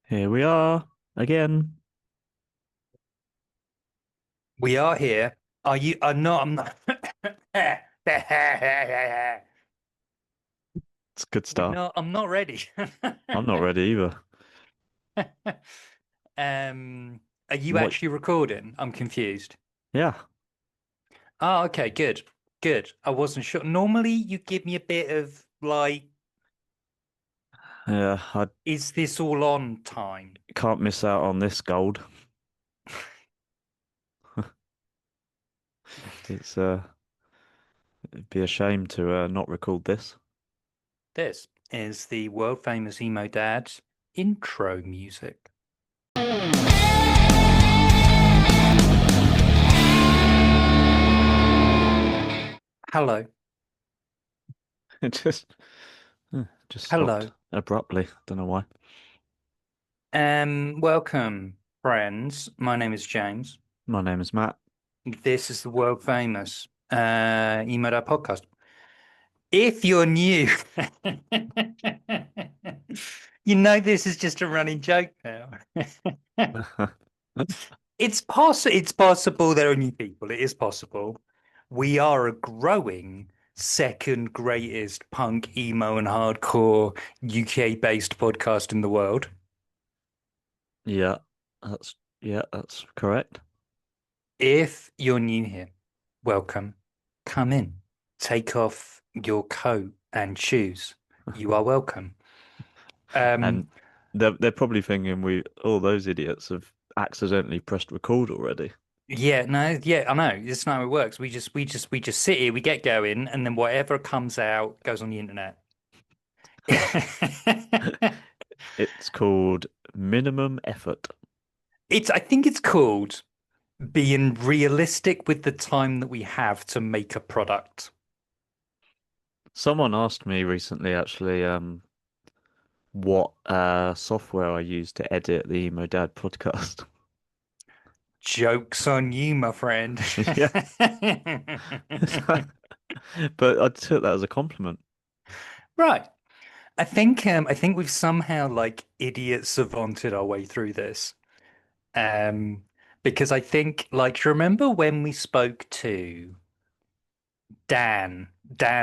Here we are again. We are here. Are you? No, I'm not. It's a good We're start. not. I'm not ready. I'm not ready either. Um, are you What? actually recording? I'm confused. Yeah, Oh, okay, good, good. I wasn't sure. Normally, you give me a bit of like, yeah. I is this all on time? can't miss out on this gold. It's it'd be a shame to not record this. This is the world famous emo dad intro music. Hello, It just stopped hello. abruptly. Don't know why. Welcome, friends. My name is James. My name is Matt. This is the world famous Emo Dad podcast. If you're new, you know this is just a running joke now. It's possible there are new people. It is possible. We are a growing second greatest punk, emo, and hardcore UK based podcast in the world. Yeah, that's correct. If you're new here, welcome. Come in. Take off your coat and shoes. You are welcome. Um, And they're probably thinking all those idiots have accidentally pressed record already. yeah, no, yeah, I know. This is not how it works. We just sit here, we get going, and then whatever comes out goes on the internet. It's called minimum effort. I think it's called being realistic with the time that we have to make a product. Someone asked me recently, actually, what software I use to edit the Emo Dad podcast. Joke's on you, my friend. Yeah. But I took that as a compliment. Right. I think we've somehow like idiot savanted our way through this. Um, because I think like do you remember when we spoke to Dan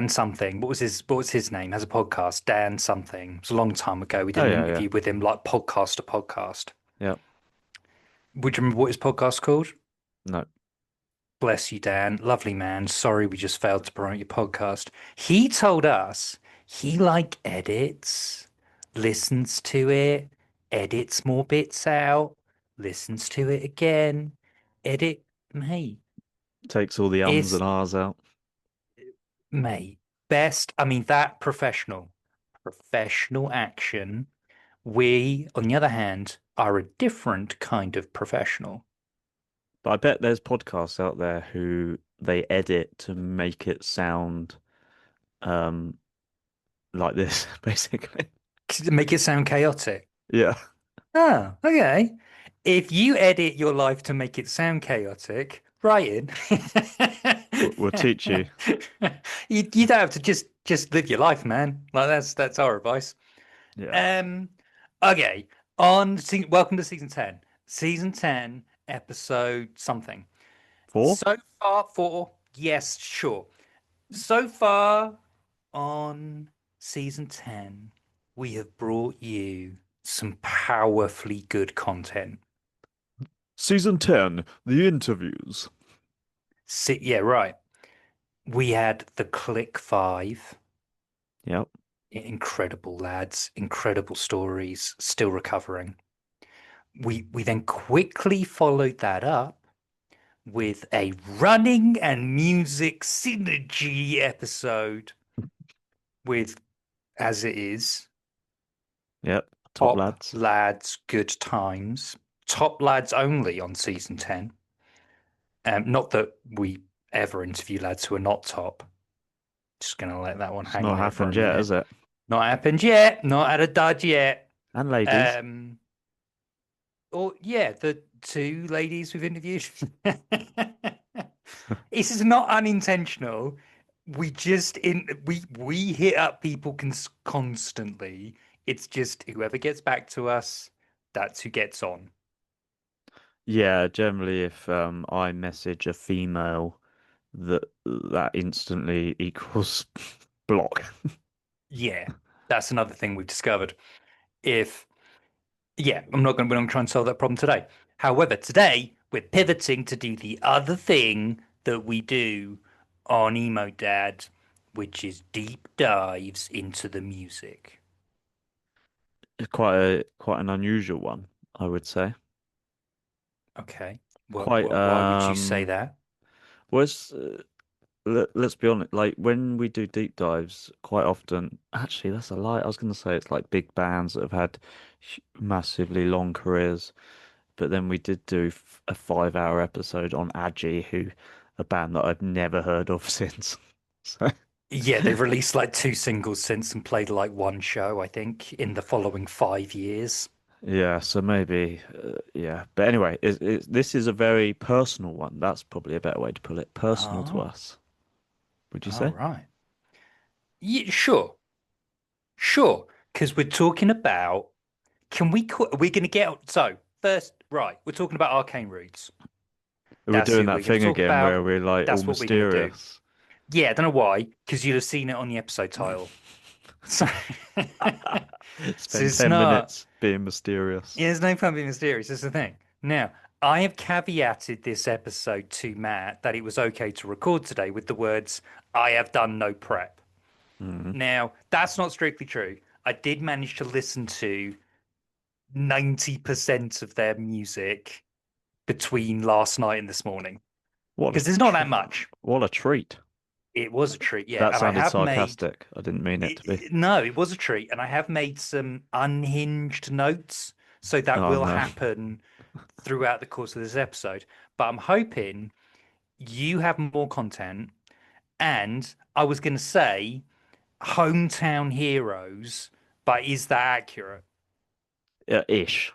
something. What was his name? Has a podcast, Dan something. It was a long time ago. We did Oh an yeah, yeah, interview with him like podcast to podcast. yeah. Would you remember what his podcast called? No, Bless you, Dan. Lovely man. Sorry we just failed to promote your podcast. He told us he like edits, listens to it, edits more bits out, listens to it again, edit. Mate, takes all the ums it's and ahs out. mate, best. I mean, that professional action. We, on the other hand, are a different kind of professional. But I bet there's podcasts out there who they edit to make it sound um like this, basically. Make it sound chaotic. Yeah, Oh, okay. If you edit your life to make it sound chaotic, write in. we'll teach you. You don't have to just live your life, man. Like that's our advice. Yeah. Um, okay. Welcome to season 10. Season 10, episode something. Four? So far, four, yes, sure. So far on season 10, we have brought you some powerfully good content. Season 10, the interviews. Yeah, right. We had the Click Five. Yep. Incredible lads, incredible stories, still recovering. We then quickly followed that up with a running and music synergy episode with As It Is, Yep. Top Top lads. Lads, Good Times, Top Lads only on season 10. Not that we ever interview lads who are not top. Just gonna let that one It's hang not there for a happened yet, minute. has it? Not happened yet. Not had a dud yet. And ladies. Um, or yeah, the two ladies we've interviewed. This is not unintentional. We hit up people constantly. It's just whoever gets back to us, That's who gets on. Yeah, generally if I message a female that instantly equals block. Yeah, that's another thing we've discovered. If Yeah, we're not going to try and solve that problem today. However, today we're pivoting to do the other thing that we do on Emo Dad, which is deep dives into the music. It's quite an unusual one, I would say. Okay. Quite Why would you say that? was let's be honest, like when we do deep dives, quite often, actually that's a lie. I was going to say it's like big bands that have had massively long careers, but then we did do a 5 hour episode on Agi, who a band that I've never heard of since. So Yeah, they've released like two singles since and played like one show, I think, in the following 5 years. yeah, so maybe yeah, but anyway, this is a very personal one. That's probably a better way to put it. Personal to Oh, us, would you all say? right. Yeah, sure, sure. Because we're talking about, we're going to get, so first, right, we're talking about Arcane Roots. We're That's doing who that we're going to thing talk again where about. we're like all That's what we're going to do. mysterious. Yeah, I don't know why, because you'd have seen it on the episode title. So, so Spend it's 10 not, minutes being mysterious. yeah, there's no point being mysterious. That's the thing. Now, I have caveated this episode to Matt that it was okay to record today with the words, I have done no prep. Mm. Now, that's not strictly true. I did manage to listen to 90% of their music between last night and this morning What a because there's not that much. what a treat. It was a treat, yeah. That And I sounded have made sarcastic. I didn't mean it to be. no, it was a treat. And I have made some unhinged notes. So that Oh will no. happen throughout the course of this episode. But I'm hoping you have more content. And I was going to say hometown heroes, but is that accurate? Yeah, ish.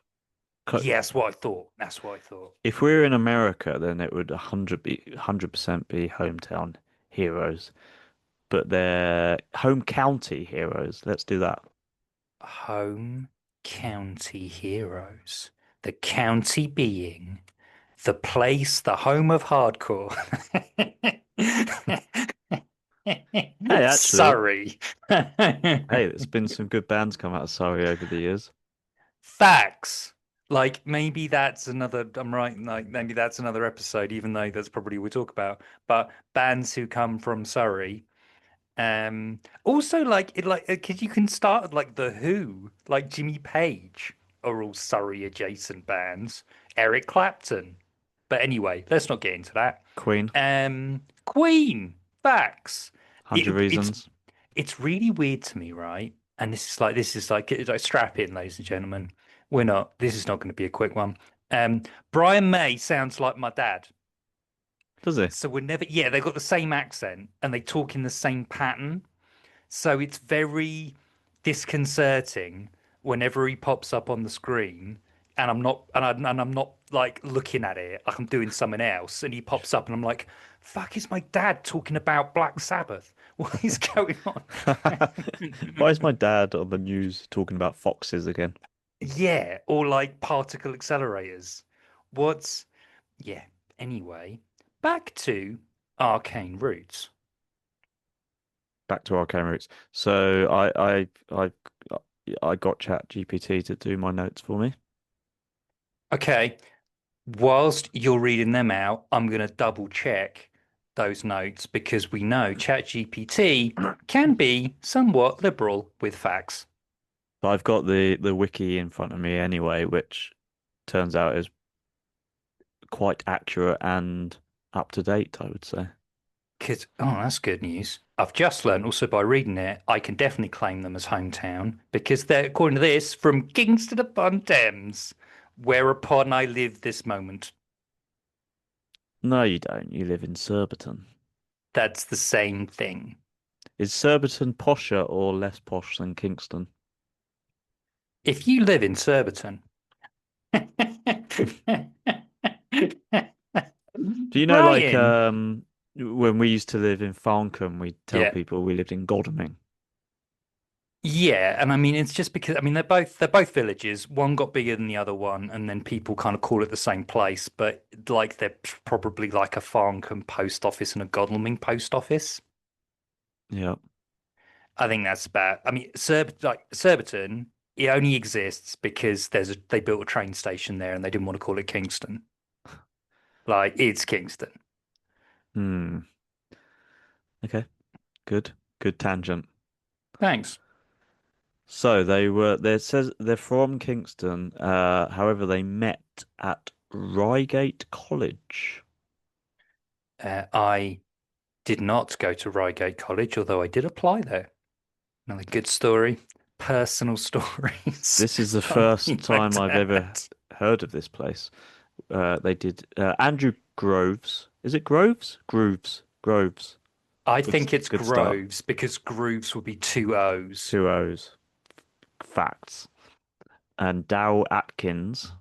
Yes, what I thought. That's what I thought. If we're in America, then it would 100% be hometown heroes, but they're home county heroes. Let's do that. Home county heroes. The county being the place, the home of hardcore. Hey, actually, Surrey. hey, there's been some good bands come out of Surrey over the years. Facts. Like maybe that's another, I'm right, like maybe that's another episode, even though that's probably what we talk about. But bands who come from Surrey. Also like it like because you can start with, like the Who, like Jimmy Page are all Surrey adjacent bands. Eric Clapton. But anyway, let's not get into that. Queen, Queen, facts. 100 It's Reasons. it's really weird to me, right? And this is like it's like strap in, ladies and gentlemen. We're not. This is not going to be a quick one. Brian May sounds like my dad. Does he? So we're never. Yeah, they've got the same accent and they talk in the same pattern. So it's very disconcerting whenever he pops up on the screen, and I'm not like looking at it, like I'm doing something else, and he pops up, and I'm like, "Fuck, is my dad talking about Black Sabbath? What is going on?" Why is my dad on the news talking about foxes again? Yeah, or like particle accelerators. What's yeah. Anyway, back to Arcane Roots. Back to Arcane Roots. So I got Chat GPT to do my notes for me. Okay, whilst you're reading them out, I'm going to double check those notes because we know ChatGPT can be somewhat liberal with facts. So I've got the wiki in front of me anyway, which turns out is quite accurate and up to date, I would say. Because, oh, that's good news. I've just learned also by reading it, I can definitely claim them as hometown because they're, according to this, from Kingston upon Thames, whereupon I live this moment. No, you don't. You live in Surbiton. That's the same thing. Is Surbiton posher or less posh than Kingston? If you live in Surbiton, Do you know, like, Brian. when we used to live in Farncombe, we'd tell Yeah. people we lived in Godalming. Yeah, and I mean it's just because I mean they're both villages. One got bigger than the other one, and then people kind of call it the same place, but like they're probably like a Farncombe post office and a Godalming post office. Yeah. I think that's about. I mean, Surbiton, it only exists because they built a train station there, and they didn't want to call it Kingston. Like it's Kingston. Hmm. Okay. Good. Good tangent. Thanks. So there says they're from Kingston, however they met at Reigate College. I did not go to Reigate College, although I did apply there. Another good story. Personal stories This is the from me first and my time I've ever dad. heard of this place. They did Andrew Groves. Is it Groves? Grooves. Groves. I Good think it's good start. Groves because Grooves would be two O's. Two O's. Facts. And Dow Atkins,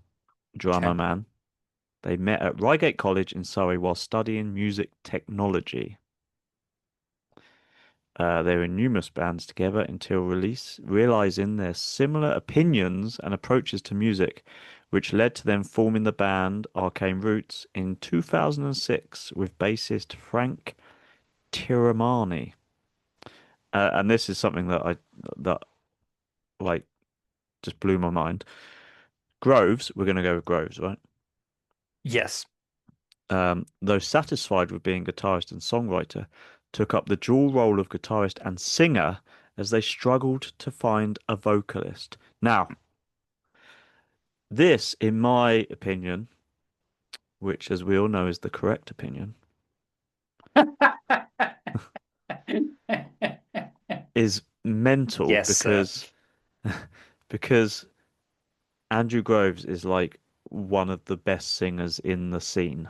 drummer Okay. man. They met at Reigate College in Surrey while studying music technology. They were in numerous bands together until release, realizing their similar opinions and approaches to music, which led to them forming the band Arcane Roots in 2006 with bassist Frank Tiramani. And this is something that like just blew my mind. Groves, we're going to go with Groves, right? Yes. Though satisfied with being guitarist and songwriter, took up the dual role of guitarist and singer as they struggled to find a vocalist. Now, this, in my opinion, which as we all know is the correct opinion, is mental Yes, sir. because Andrew Groves is like one of the best singers in the scene.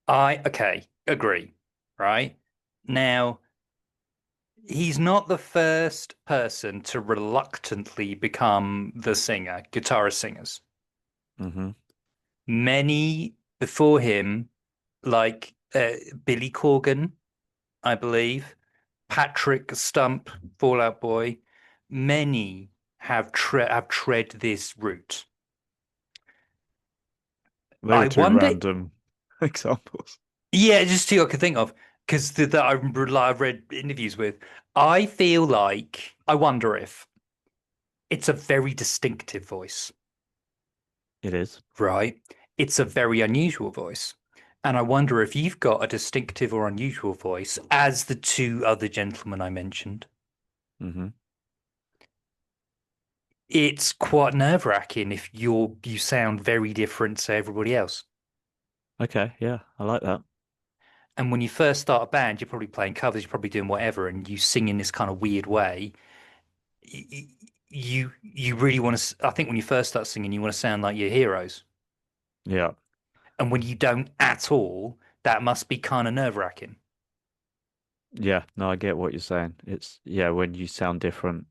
Okay, agree. Right? Now, he's not the first person to reluctantly become the singer, guitarist singers. Hmm. Many before him, like Billy Corgan, I believe, Patrick Stump, Fallout Boy, many have tread this route. They were I two wonder, random examples. yeah, just two I could think of because that I've read interviews with. I feel like I wonder if it's a very distinctive voice, It is. right? It's a very unusual voice. And I wonder if you've got a distinctive or unusual voice, as the two other gentlemen I mentioned. Hmm. It's quite nerve-wracking if you sound very different to everybody else. Okay, yeah, I like that. And when you first start a band, you're probably playing covers, you're probably doing whatever, and you sing in this kind of weird way. You really want to. I think when you first start singing, you want to sound like your heroes, Yeah. and when you don't at all, that must be kind of nerve-wracking. Yeah, no, I get what you're saying. It's yeah, when you sound different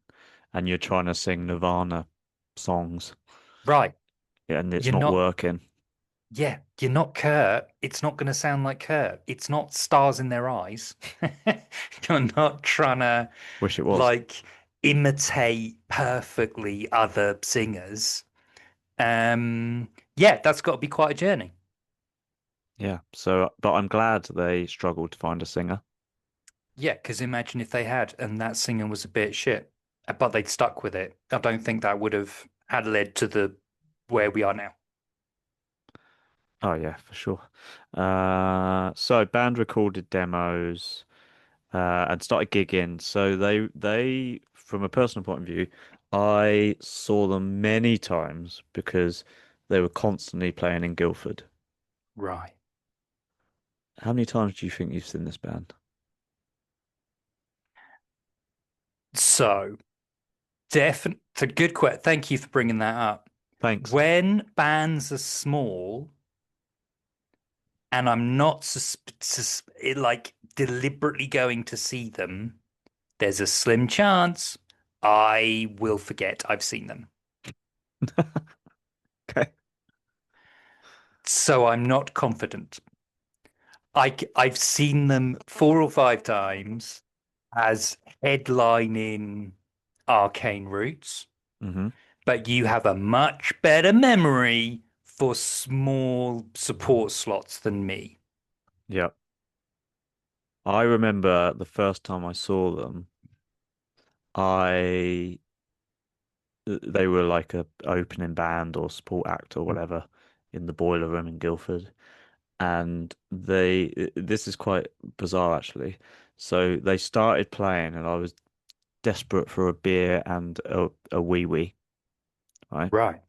and you're trying to sing Nirvana songs Right? and it's You're not not. working. Yeah, you're not Kurt. It's not going to sound like Kurt. It's not stars in their eyes. You're not trying to Wish it was. like imitate perfectly other singers. Yeah, that's got to be quite a journey. Yeah. So, but I'm glad they struggled to find a singer. Yeah, because imagine if they had and that singer was a bit shit, but they'd stuck with it. I don't think that would have had led to the where we are now. Oh yeah, for sure. So band recorded demos and started gigging. So they from a personal point of view, I saw them many times because they were constantly playing in Guildford. Right. How many times do you think you've seen this band? So, definitely, it's a good question. Thank you for bringing that up. Thanks. When bands are small, and I'm not like deliberately going to see them, there's a slim chance I will forget I've seen them. Okay. So I'm not confident. I've seen them 4 or 5 times. as headlining Arcane Roots, Hmm. but you have a much better memory for small support slots than me. Yeah. I remember the first time I saw them, I they were like a opening band or support act or whatever in the Boiler Room in Guildford. And this is quite bizarre actually. So they started playing and I was desperate for a beer and a wee wee, right? Right.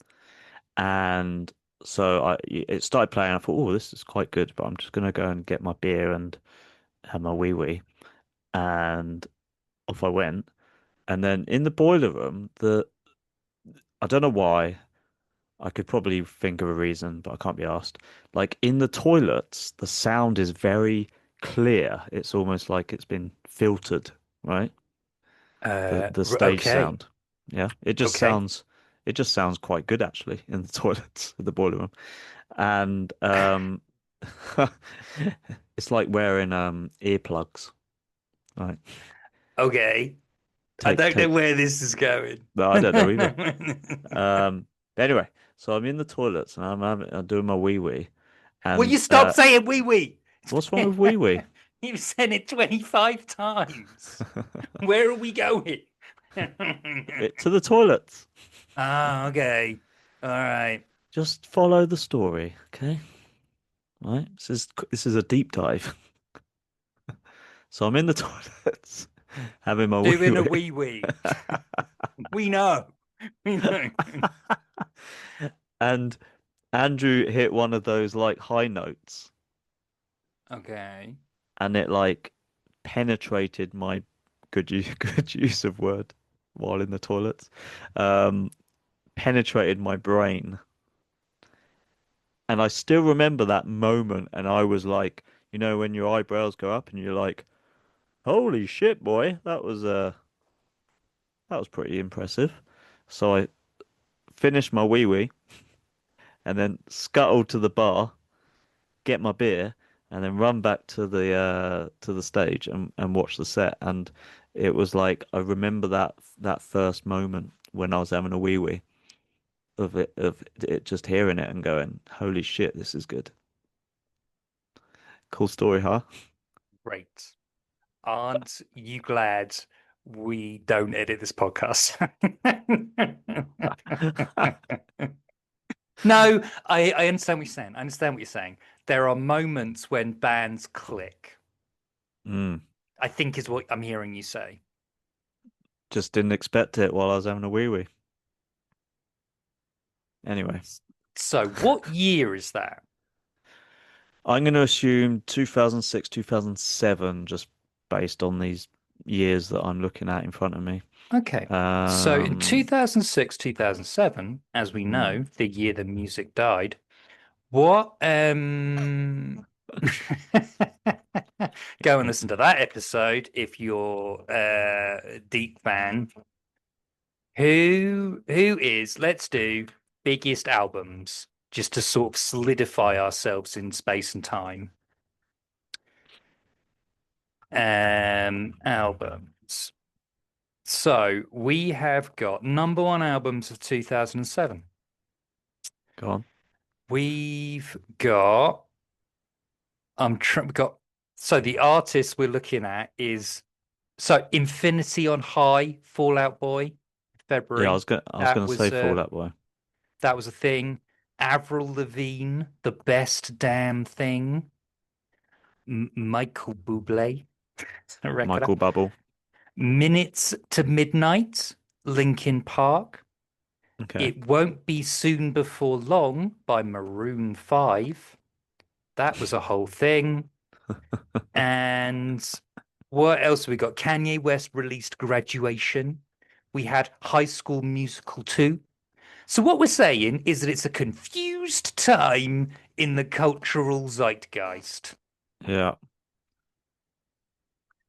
And so it started playing. I thought, oh, this is quite good, but I'm just gonna go and get my beer and have my wee wee. And off I went. And then in the boiler room, I don't know why. I could probably think of a reason, but I can't be asked. Like in the toilets, the sound is very clear. It's almost like it's been filtered, right? The stage Okay. sound. Yeah. Okay. It just sounds quite good actually in the toilets, in the boiler room. And it's like wearing earplugs, right? Okay. I Take don't know take where this is going. No, I don't know either. Anyway, so I'm in the toilets and I'm doing my wee wee, Will you and stop saying wee wee? what's wrong with wee wee? You've said it 25 times. Where are we going? To the toilets. Ah, okay. All right. Just follow the story, okay? Right? This is a deep dive. So I'm in the toilets having my wee Doing a wee. wee wee. We know. We know. And Andrew hit one of those like high notes, Okay. and it like penetrated my good use of word while in the toilets. Um, Penetrated my brain. And I still remember that moment. And I was like, you know, when your eyebrows go up and you're like, holy shit, boy, that was pretty impressive. So I finished my wee wee and then scuttled to the bar, get my beer, and then run back to the stage and watch the set. And it was like I remember that first moment when I was having a wee wee of it just hearing it and going, holy shit, this is good. Cool story, huh? Great. Aren't you glad we don't edit this podcast? No, I understand what you're saying. I understand what you're saying. There are moments when bands click, Mm. I think is what I'm hearing you say. Just didn't expect it while I was having a wee wee. Anyway, So, what year is that? I'm going to assume 2006, 2007, just based on these years that I'm looking at in front of me. Okay. So, in Um, 2006, 2007, as we hmm. know, the year the music died, what go and listen to that episode if you're a deep fan. Who is, let's do biggest albums just to sort of solidify ourselves in space and time. Albums. So we have got number one albums of 2007. Go on. We've got we got so the artist we're looking at is so Infinity on High, Fall Out Boy, Yeah, February. I was That gonna say was Fall uh Out Boy. that was a thing. Avril Lavigne, The Best Damn Thing. Michael Bublé, record. Michael Bubble. Minutes to Midnight, Linkin Park. Okay. It Won't Be Soon Before Long by Maroon 5. That was a whole thing. And what else have we got? Kanye West released Graduation. We had High School Musical 2. So what we're saying is that it's a confused time in the cultural zeitgeist. Yeah.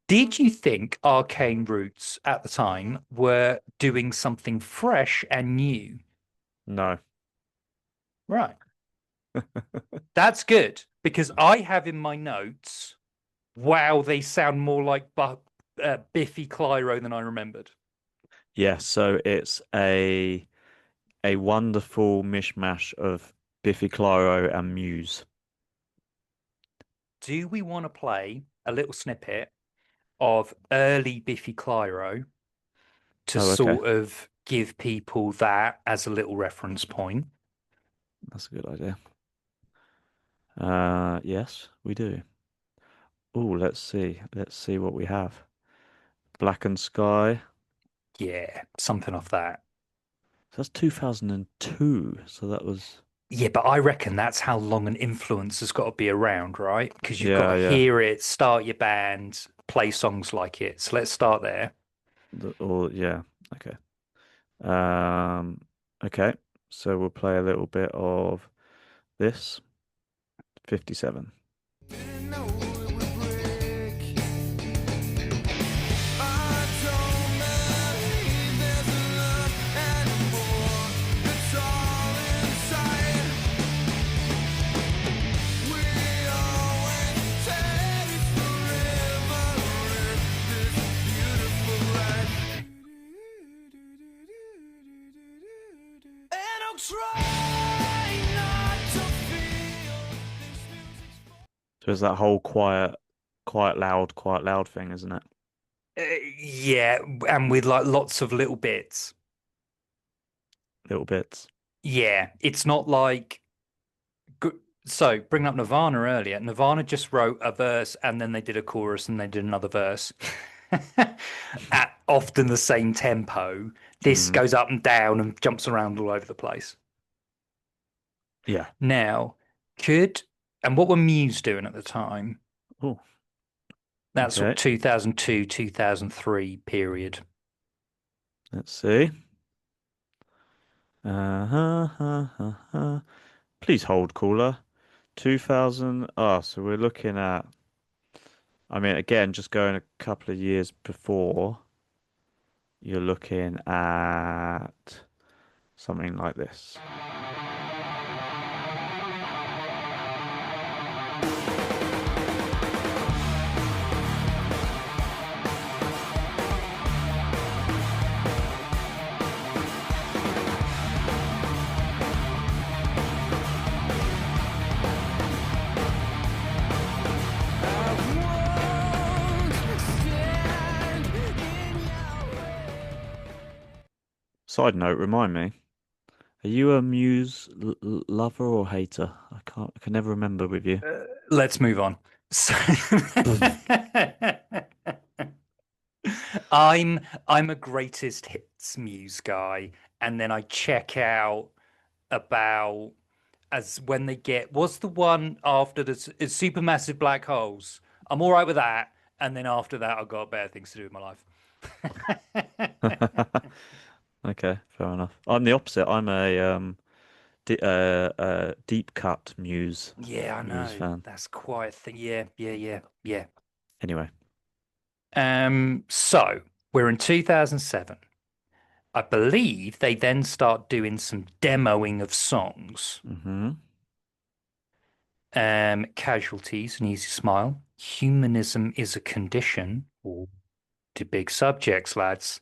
Did you think Arcane Roots at the time were doing something fresh and new? No. Right. That's good because I have in my notes, wow, they sound more like Biffy Clyro than I remembered. Yeah, so it's a wonderful mishmash of Biffy Clyro and Muse. Do we want to play a little snippet of early Biffy Clyro to Oh, okay. sort of give people that as a little reference point? That's a good idea. Yes, we do. Oh, let's see. Let's see what we have. Black and Sky. Yeah, something off that. So that's 2002. So that was, Yeah, but I reckon that's how long an influence has got to be around, right? Because you've got to yeah, yeah. hear it, start your band, play songs like it. So let's start there. Or yeah. Okay. Um, okay. So we'll play a little bit of this. 57. Didn't know it would break. I don't believe there's love anymore. It's all inside. We always said it's forever in this beautiful life. And I'm trying not to feel this music's. So it's that whole quiet, loud thing, isn't it? Yeah, and with like lots of little bits. Little bits. Yeah, it's not like so bringing up Nirvana earlier. Nirvana just wrote a verse and then they did a chorus and they did another verse at often the same tempo. This Mm, goes up and down and jumps around all over the place. yeah. Now, could and what were Muse doing at the time? Oh, That sort of okay. 2002, 2003 period. Let's see. Please hold, caller. 2000. Ah, so we're looking at, I mean, again, just going a couple of years before, you're looking at something like this. Side note, remind me, are you a Muse lover or hater? I can never remember with you. Let's move on. So I'm I'm a greatest hits Muse guy, and then I check out about as when they get what's the one after the it's supermassive black holes. I'm all right with that, and then after that, I've got better things to do with my life. Okay, fair enough. I'm the opposite. I'm a deep cut Yeah, I Muse know. fan. That's quite a thing. Yeah, yeah, yeah, yeah. Anyway. So we're in 2007. I believe they then start doing some demoing of songs. Hmm. Casualties, an easy smile. Humanism is a condition, or to big subjects, lads.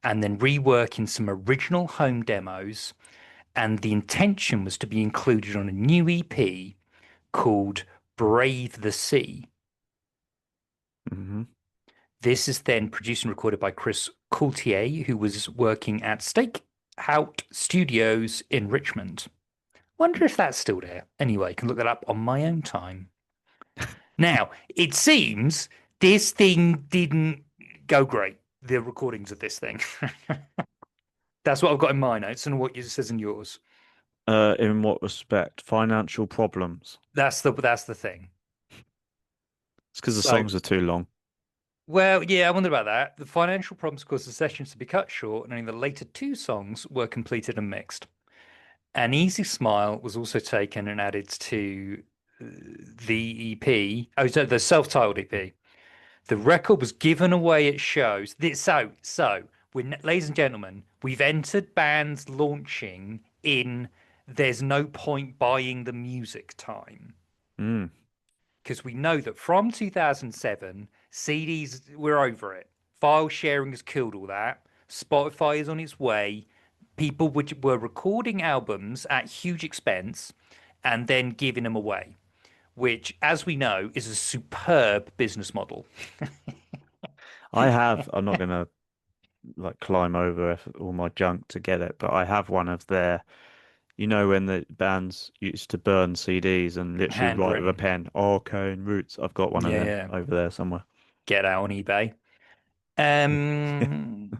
And then reworking some original home demos. And the intention was to be included on a new EP called Brave the Sea. Hmm. This is then produced and recorded by Chris Coultier, who was working at Stakeout Studios in Richmond. Wonder if that's still there. Anyway, can look that up on my own time. Now, it seems this thing didn't go great, the recordings of this thing. That's what I've got in my notes and what it says in yours. In what respect? Financial problems. That's the thing. It's because the So, songs are too long. well, yeah, I wonder about that. The financial problems caused the sessions to be cut short, and only the later two songs were completed and mixed. An Easy Smile was also taken and added to the EP. Oh, so the self-titled EP. The record was given away at shows. Ladies and gentlemen, we've entered bands launching in there's no point buying the music time. Mm. Because we know that from 2007, CDs, we're over it. File sharing has killed all that. Spotify is on its way. People were recording albums at huge expense and then giving them away, which, as we know, is a superb business model. I have. I'm not gonna like climb over all my junk to get it, but I have one of their. You know when the bands used to burn CDs and literally write with a Handwritten. pen, Arcane Roots. I've got one of Yeah, them yeah. over there somewhere. Get out on eBay. Yeah. Um,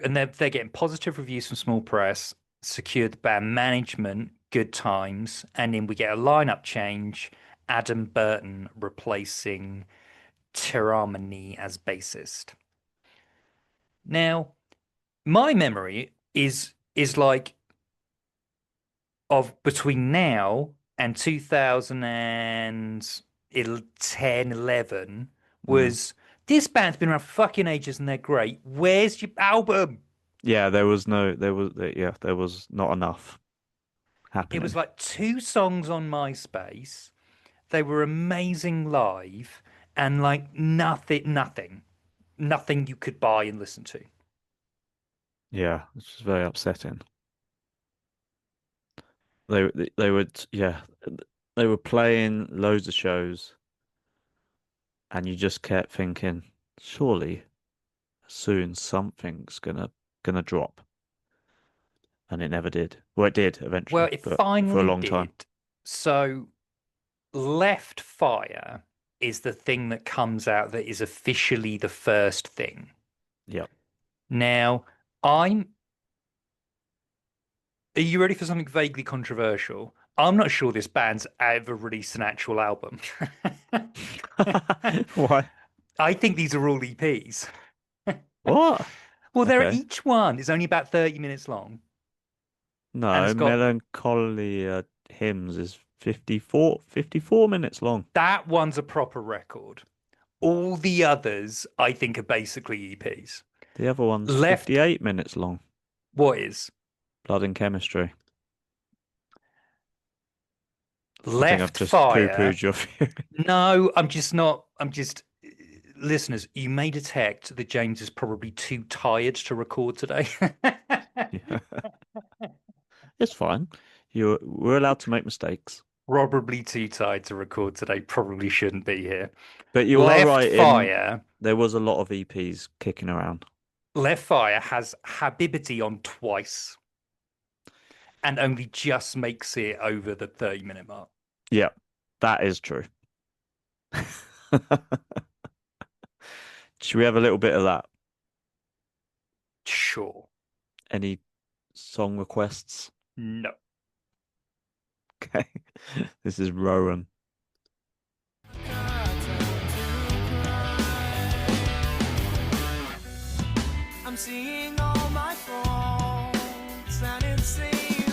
and they're getting positive reviews from small press, secured the band management, good times, and then we get a lineup change. Adam Burton replacing Tiramani as bassist. Now, my memory is like of between now and 2010, 11 Mm. was this band's been around for fucking ages and they're great. Where's your album? Yeah, there was not enough It was happening. like 2 songs on MySpace. They were amazing live and like nothing you could buy and listen to. Yeah, it's just very upsetting. They would yeah, they were playing loads of shows, and you just kept thinking, surely soon something's gonna drop, and it never did. Well, it did Well, eventually, it but for a finally long time. did. So Left Fire is the thing that comes out that is officially the first thing. Yep. Now, I'm. Are you ready for something vaguely controversial? I'm not sure this band's ever released an actual album. Why? I think these are all EPs. What? Well, Okay. each one is only about 30 minutes long and No, has got Melancholy Hymns is 54 minutes long. that one's a proper record. All the others, I think, are basically EPs. The other one's Left, 58 minutes long. what is? Blood and Chemistry. I think I've Left just Fire. poo-pooed your theory. No, I'm just not. I'm just. Listeners, you may detect that James is probably too tired to record today. Yeah. It's fine. We're allowed to make mistakes. Probably too tired to record today. Probably shouldn't be here. But you are Left right in Fire. there was a lot of EPs kicking around. Left Fire has Habibity on twice and only just makes it over the 30-minute mark. Yeah, that is true. Should we have a little bit of that? Sure. Any song requests? No. Okay. This is Rowan. I'm seeing all my faults, and it seems to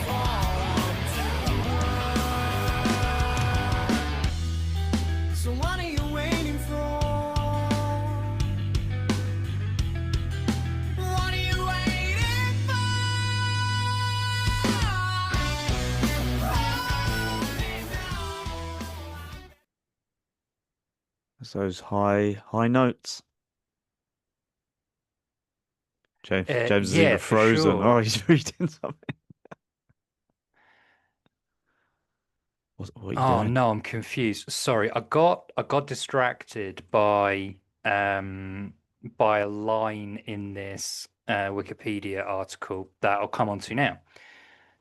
fall onto the ground. So what are you waiting for? What are you waiting for? Hold me now. It's those high notes. James is Yeah, even for frozen. sure. Oh, he's reading something. What are you Oh doing? no, I'm confused. Sorry, I got distracted by a line in this Wikipedia article that I'll come on to now.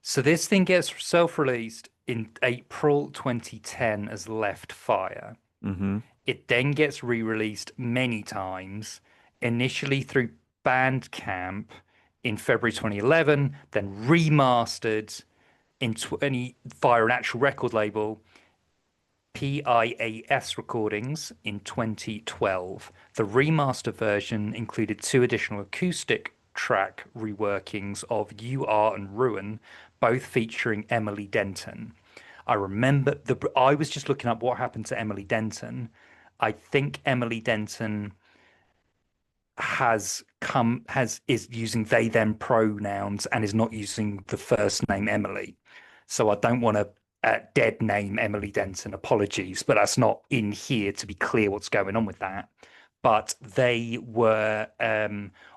So this thing gets self-released in April 2010 as Left Fire. Mm-hmm. It then gets re-released many times, initially through Bandcamp in February 2011, then remastered via an actual record label, PIAS Recordings, in 2012. The remaster version included 2 additional acoustic track reworkings of You Are and Ruin, both featuring Emily Denton. I was just looking up what happened to Emily Denton. I think Emily Denton is using they them pronouns and is not using the first name Emily. So I don't want to Dead name Emily Denton. Apologies, but that's not in here to be clear what's going on with that. But they were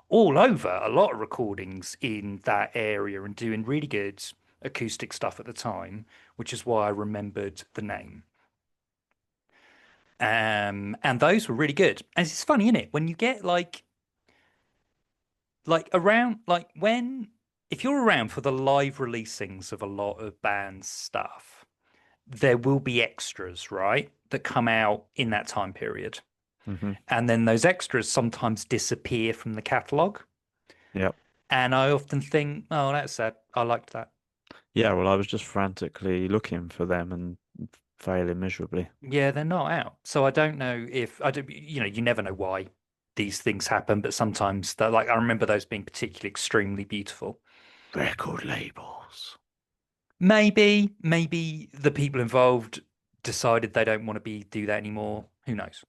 all over a lot of recordings in that area and doing really good acoustic stuff at the time, which is why I remembered the name. And those were really good. And it's funny, isn't it? When you get like around like when if you're around for the live releasings of a lot of bands stuff, there will be extras, right? That come out in that time period. Hmm. And then those extras sometimes disappear from the catalogue. Yep. And I often think, oh, that's sad. I liked that. Yeah, well, I was just frantically looking for them and failing miserably. Yeah, they're not out. So I don't know if I don't, you never know why these things happen, but sometimes they're like I remember those being particularly extremely beautiful. Record labels. Maybe the people involved decided they don't want to do that anymore. Who knows?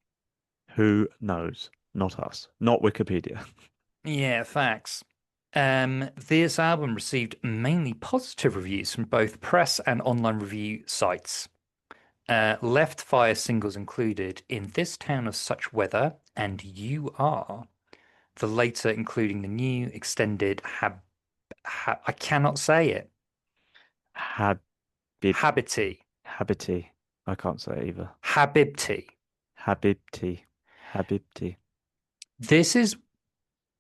Who knows? Not us. Not Wikipedia. Yeah, facts. This album received mainly positive reviews from both press and online review sites. Left Fire singles included In This Town of Such Weather and You Are. The later including the new extended I cannot say it. Habib Habiti. Habiti. I can't say it either. Habibti. Habibti. Habibti. This is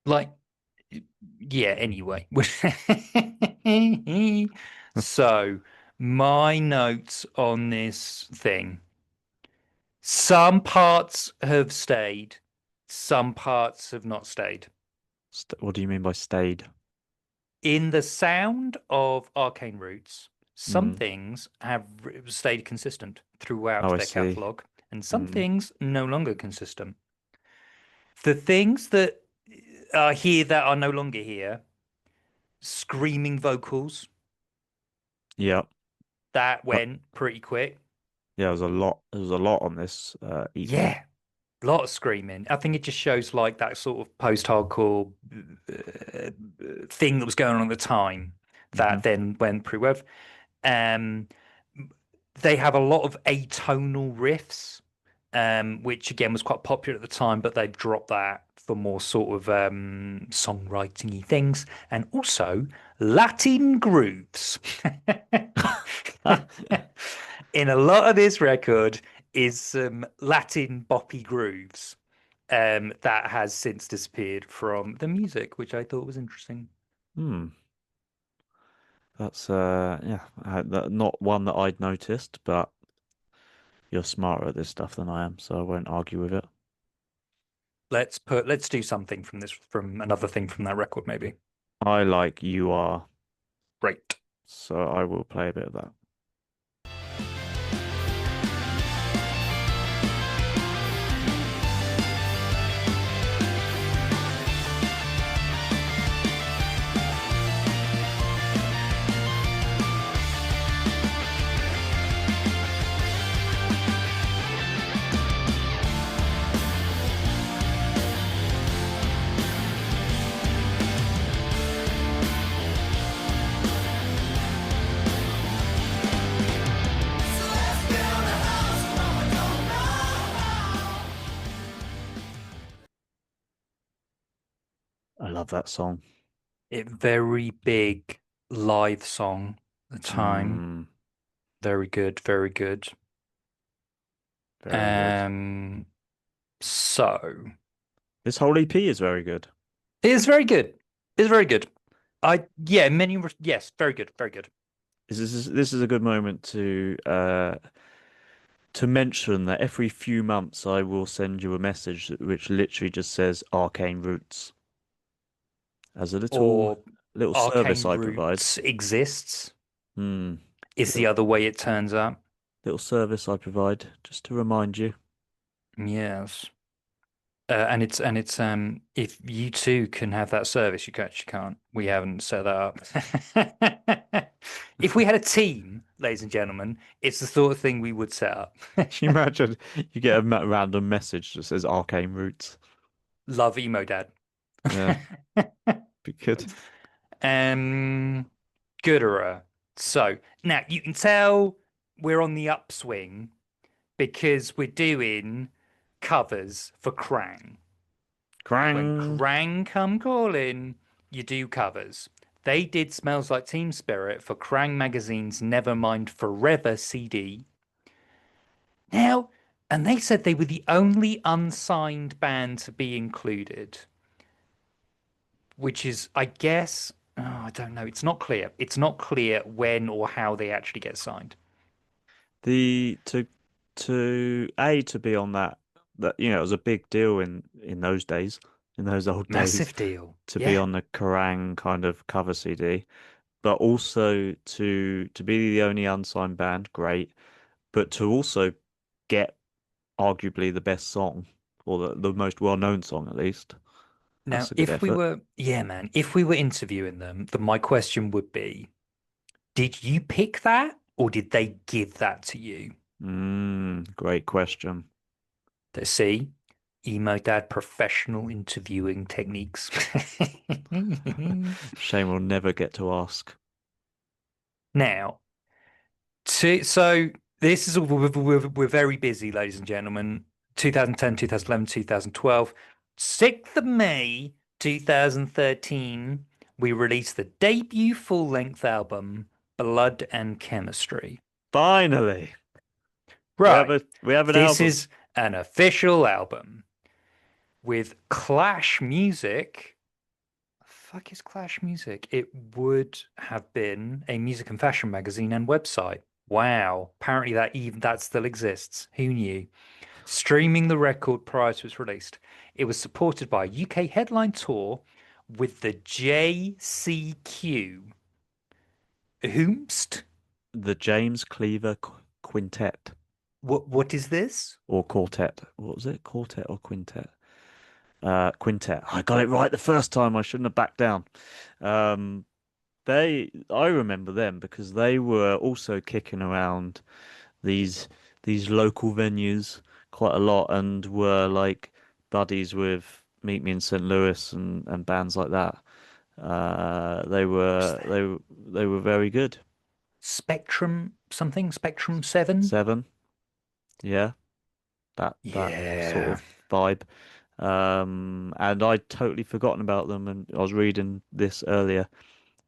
like yeah, anyway. So, my notes on this thing. Some parts have stayed, some parts have not stayed. What do you mean by stayed? In the sound of Arcane Roots, some Mm. things have stayed consistent throughout Oh, I their see. catalogue, and some Mm. things no longer consistent. The things that are here that are no longer here, screaming vocals, Yeah. that Uh, went pretty quick. yeah, there's a lot. There's a lot on this EP. Yeah, a lot of screaming. I think it just shows like that sort of post-hardcore thing that was going on at the time Hmm. that then went pretty well. Um, they have a lot of atonal riffs, which again was quite popular at the time, but they've dropped that for more sort of songwriting-y things, and also Latin grooves. In a lot of this record is some Latin boppy grooves that has since disappeared from the music, which I thought was interesting. Hmm. That's yeah, not one that I'd noticed, but you're smarter at this stuff than I am, so I won't argue with it. Let's do something from another thing from that record, maybe. I like You Are, Great. so I will play a bit of that. So let's build a house no one don't know. I love that song. It very big live song at the time. Mm, Very good, very good. very good. So This whole EP is very good. it is very good. It's very good. Yes, very good, very good. This is a good moment to mention that every few months I will send you a message which literally just says Arcane Roots as a little Or little service Arcane I provide. Roots exists Hmm. is the Little, other way it turns up. little service I provide just to remind you. Yes. And it's if you too can have that service, you actually can't. We haven't set that up. If we had a team, ladies and gentlemen, it's the sort of thing we would set up. Can you imagine you get a random message that says Arcane Roots? Love emo dad. Yeah, be good. Um, Gooderer. So now you can tell we're on the upswing because we're doing covers for Krang. When Krang. Krang come calling, you do covers. They did Smells Like Teen Spirit for Krang Magazine's Nevermind Forever CD. Now, and they said they were the only unsigned band to be included, which is, I guess, oh, I don't know. It's not clear. It's not clear when or how they actually get signed. The to be on that it was a big deal in those days, in those old days, Massive deal. to be Yeah. on the Kerrang kind of cover CD, but also to be the only unsigned band, great, but to also get arguably the best song or the most well-known song at least. Now, That's a good if we effort. were, yeah, man, if we were interviewing them, then my question would be, did you pick that or did they give that to you? Great question. To see, emo dad professional interviewing techniques. Shame we'll never get to ask. Now, so this is we're very busy, ladies and gentlemen. 2010, 2011, 2012. 6th of May 2013, we released the debut full-length album, Blood and Chemistry. Finally, Right. we have an This album. is an official album with Clash music. Fuck is Clash music? It would have been a music and fashion magazine and website. Wow. Apparently that still exists. Who knew? Streaming the record prior to its release. It was supported by a UK headline tour with the JCQ. Whomst? The James Cleaver Quintet What is this? or Quartet. What was it? Quartet or Quintet? Quintet. I got it right the first time. I shouldn't have backed down. Um, I remember them because they were also kicking around these these local venues quite a lot and were like buddies with Meet Me in St. Louis and bands like that. What's that? They were very good. Spectrum something? Spectrum 7? 7, yeah, that sort Yeah. of vibe. And I'd totally forgotten about them, and I was reading this earlier,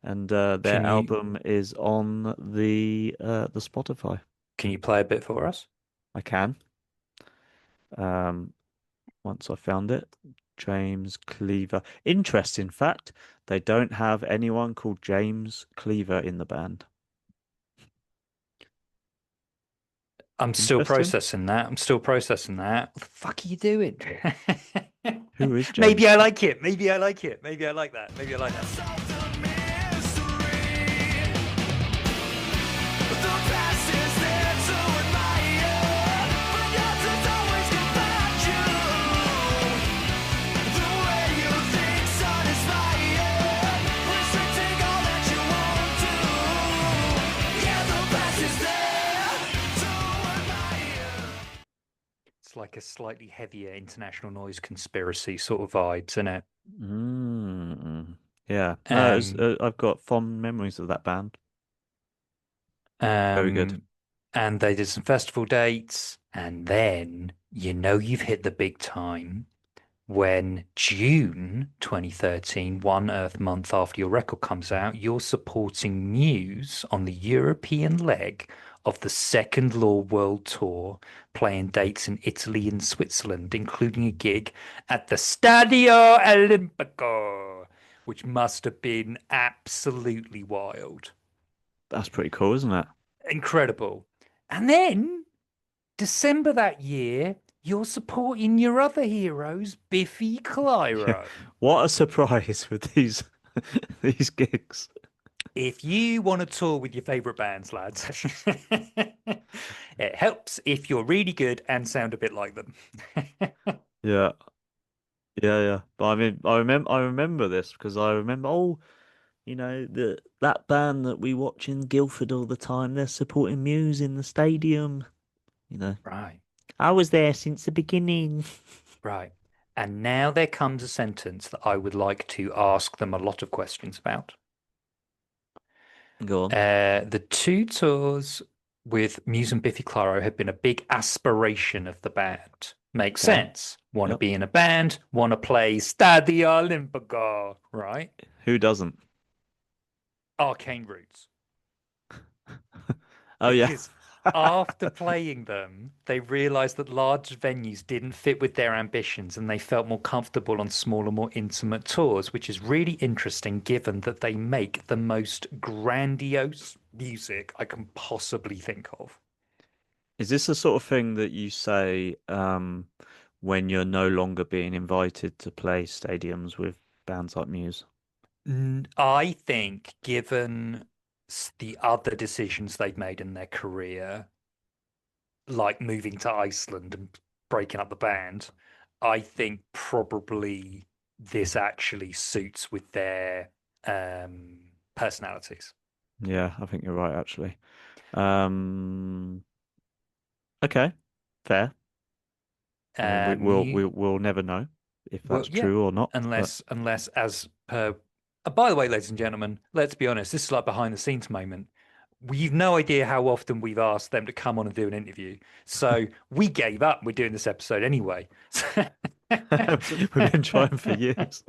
and their Can you album is on the Spotify. can you play a bit for us? I can. Um, once I found it, James Cleaver. Interesting fact, they don't have anyone called James Cleaver in the band. I'm still Interesting. processing that. I'm still processing that. What the fuck are you doing? Who is Maybe James? I like it. Maybe I like it. Maybe I like that. Maybe I like that. Solve the mystery. The past is there to admire, but yet it's always come back you. The way you think satisfying, restricting all that you want to. Yeah, the past is there to admire. It's like a slightly heavier international noise conspiracy sort of vibes, isn't it? Yeah. No, I've got fond memories of that band. Very good. Um, and they did some festival dates, and then you've hit the big time when June 2013, One Earth month after your record comes out, you're supporting Muse on the European leg of the Second Law World Tour, playing dates in Italy and Switzerland, including a gig at the Stadio Olimpico, which must have been absolutely wild. That's pretty cool, isn't it? Incredible. And then December that year, you're supporting your other heroes, Biffy Clyro. What a surprise with these these gigs. If you want to tour with your favorite bands, lads, it helps if you're really good and sound a bit like them. Yeah. Yeah. But I mean, I remember this because I remember, that band that we watch in Guildford all the time, they're supporting Muse in the stadium. You know, Right, I was there since the beginning. right. And now there comes a sentence that I would like to ask them a lot of questions about. Go on. The two tours with Muse and Biffy Clyro had been a big aspiration of the band. Makes Okay. sense. Want to Yep. be in a band, want to play Stadio Olimpico, right? Who doesn't? Arcane Roots. Oh yeah. Because after playing them, they realized that large venues didn't fit with their ambitions and they felt more comfortable on smaller, more intimate tours, which is really interesting given that they make the most grandiose music I can possibly think of. Is this the sort of thing that you say when you're no longer being invited to play stadiums with bands like Muse? I think, given the other decisions they've made in their career, like moving to Iceland and breaking up the band, I think probably this actually suits with their personalities. Yeah, I think you're right actually. Um, okay, fair. I mean, You we'll never know if Well, that's yeah, true or not, but unless as per. By the way, ladies and gentlemen, let's be honest. This is like behind the scenes moment. We've no idea how often we've asked them to come on and do an interview, so we gave up. We're doing this episode anyway. we've been trying for years.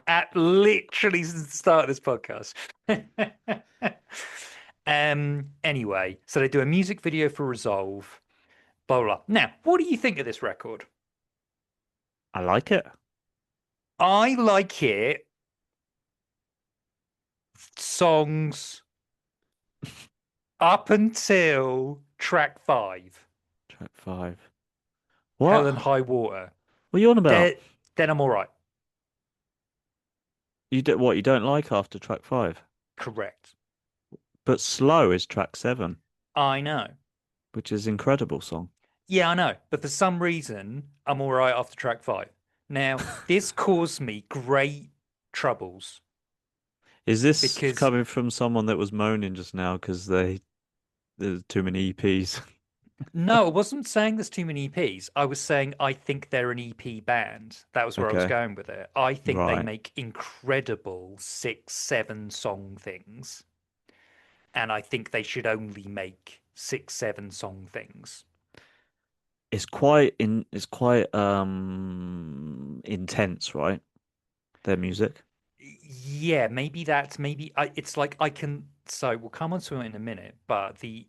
At literally since the start of this podcast. Anyway, so they do a music video for Resolve. Blah blah blah. Now, what do you think of this record? I like it. I like it. Songs up until track 5, Track 5. Hell What? and High Water. What are you on about? Then, then I'm all right. You do what? You don't like after track 5? Correct. But Slow is track 7, I know. which is incredible song. Yeah, I know. But for some reason, I'm all right after track 5. Now, this caused me great troubles Is this because coming from someone that was moaning just now because there's too many EPs? no, I wasn't saying there's too many EPs. I was saying I think they're an EP band. That was where I was Okay, going with it. I think they right. make incredible 6, 7 song things. And I think they should only make 6, 7 song things. It's quite intense, right? Their music. Yeah, maybe that's maybe it's like I can so we'll come on to it in a minute, but the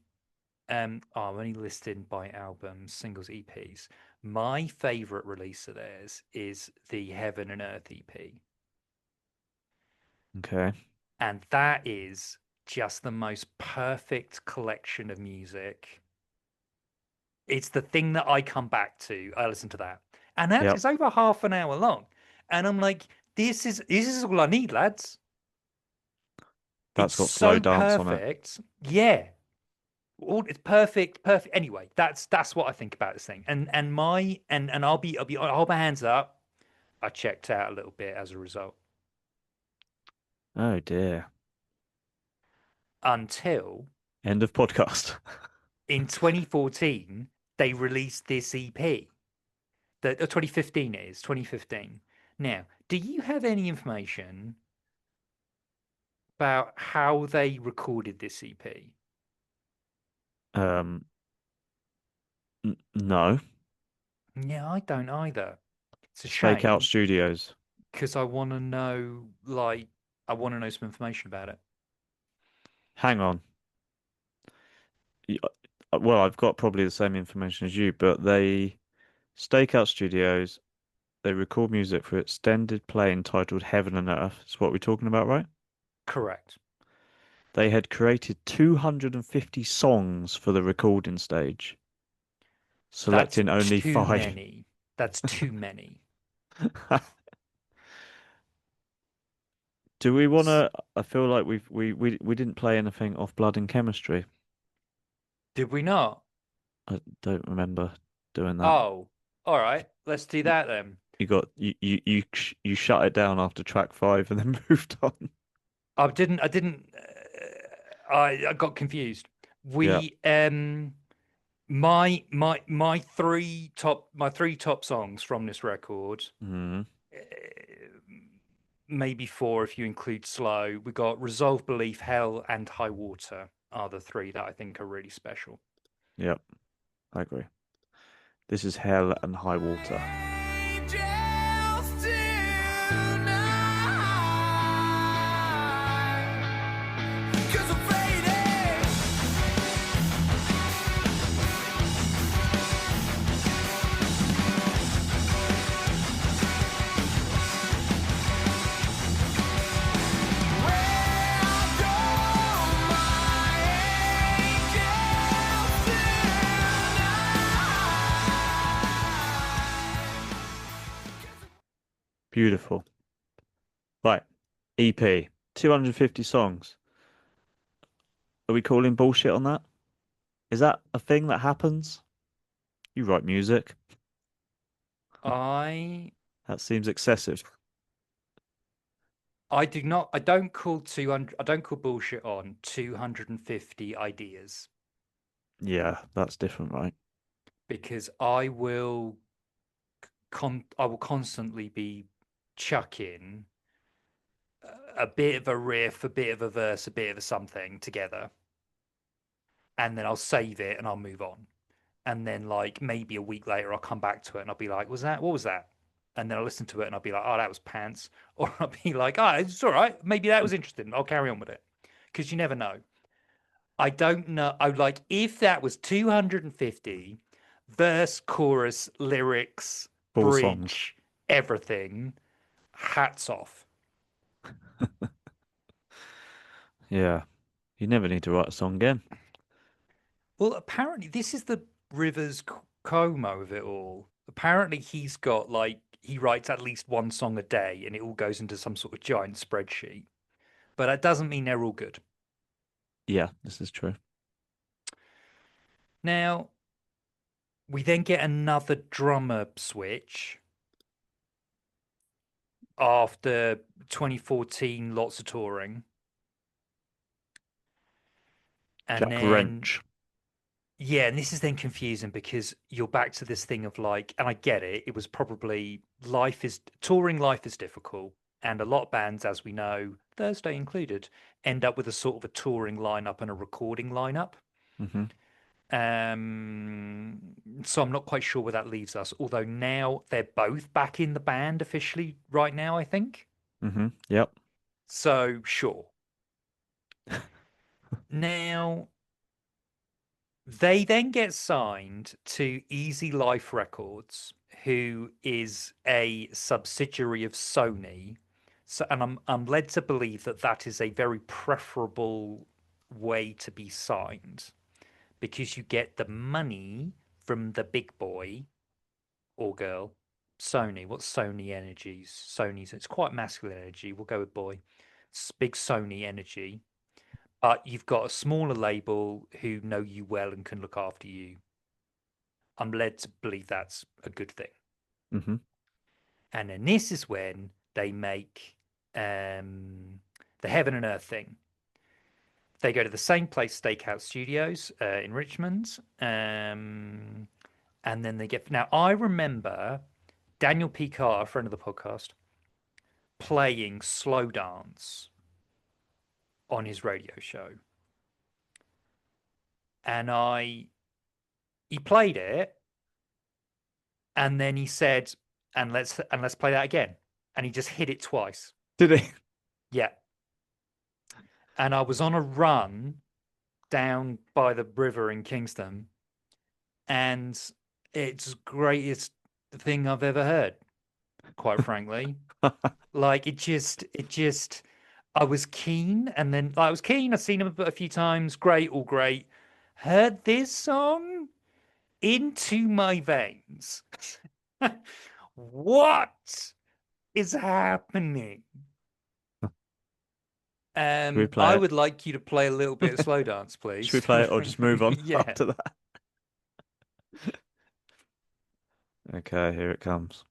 I'm only listed by albums, singles, EPs. My favorite release of theirs is the Heaven and Earth EP. Okay. And that is just the most perfect collection of music. It's the thing that I come back to. I listen to that. And that Yep. is over half an hour long. And I'm like, this is all I need, lads. That's It's got slow so dance on it. perfect. Yeah. It's perfect, perfect. Anyway, that's what I think about this thing. And my and I'll hold my hands up. I checked out a little bit as a result. Oh dear. Until End of podcast. in 2014, they released this EP. That 2015 it is 2015. Now, do you have any information about how they recorded this EP? Um, no. Yeah, I don't either. It's a Stakeout shame Studios. because I want to know, like, I want to know some information about it. Hang on. Y- Well, I've got probably the same information as you, but Stakeout Studios, they record music for extended play entitled Heaven and Earth. Is what we're talking about, right? Correct. They had created 250 songs for the recording stage, That's selecting only too 5. many. That's too many. Do we want S- to? I feel like we didn't play anything off Blood and Chemistry. Did we not? I don't remember doing that. Oh, all right. Let's do You, that then. you shut it down after track 5 and then moved on. I got confused. Yeah. We my three top songs from this record, Mm. uh, maybe 4 if you include Slow. We got Resolve, Belief, Hell, and High Water are the 3 that I think are really special. Yep, I agree. This is Hell and High Water. Angels tonight, 'cause I'm fading. Where go my angels tonight? Beautiful. Right. EP. 250 songs. Are we calling bullshit on that? Is that a thing that happens? You write music. I That seems excessive. I do not. I don't call 200. I don't call bullshit on 250 ideas Yeah, that's different, right? because I will I will constantly be chucking a bit of a riff, a bit of a verse, a bit of a something together, and then I'll save it and I'll move on. And then like maybe a week later I'll come back to it and I'll be like, was that what was that? And then I'll listen to it and I'll be like, oh, that was pants. Or I'll be like, oh, it's all right. Maybe that was interesting. I'll carry on with it. Because you never know. I don't know. I like if that was 250 verse, chorus, lyrics, Full songs. bridge, everything. Hats off. Yeah. You never need to write a song again. Well, apparently this is the Rivers Como of it all. Apparently he's got like he writes at least one song a day and it all goes into some sort of giant spreadsheet. But that doesn't mean they're all good. Yeah, this is true. Now, we then get another drummer switch after 2014, lots of touring. And Jack then, Wrench. yeah, and this is then confusing because you're back to this thing of like, and I get it, it was probably touring life is difficult. And a lot of bands, as we know, Thursday included, end up with a sort of a touring lineup and a recording lineup. Mm-hmm. So I'm not quite sure where that leaves us. Although now they're both back in the band officially right now, I think. Mm-hmm. Yep. So sure. Now they then get signed to Easy Life Records, who is a subsidiary of Sony. So, and I'm led to believe that that is a very preferable way to be signed because you get the money from the big boy or girl, Sony. What's Sony Energies? Sony's, it's quite masculine energy. We'll go with boy. It's big Sony energy. But you've got a smaller label who know you well and can look after you. I'm led to believe that's a good thing. Mm-hmm. And then this is when they make the Heaven and Earth thing. They go to the same place, Stakeout Studios in Richmond. And then they get. Now, I remember Daniel P. Carter, a friend of the podcast, playing Slow Dance on his radio show. And he played it. And then he said, and let's play that again. And he just hit it twice. Did he? Yeah. And I was on a run down by the river in Kingston, and it's the greatest thing I've ever heard, quite frankly. Like it just I was keen, and then I was keen. I've seen him a few times. Great, all great. Heard this song into my veins. What is happening? we play I it? would like you to play a little bit of slow dance, please. Should we play it or just move on Yeah. after that? Okay, here it comes.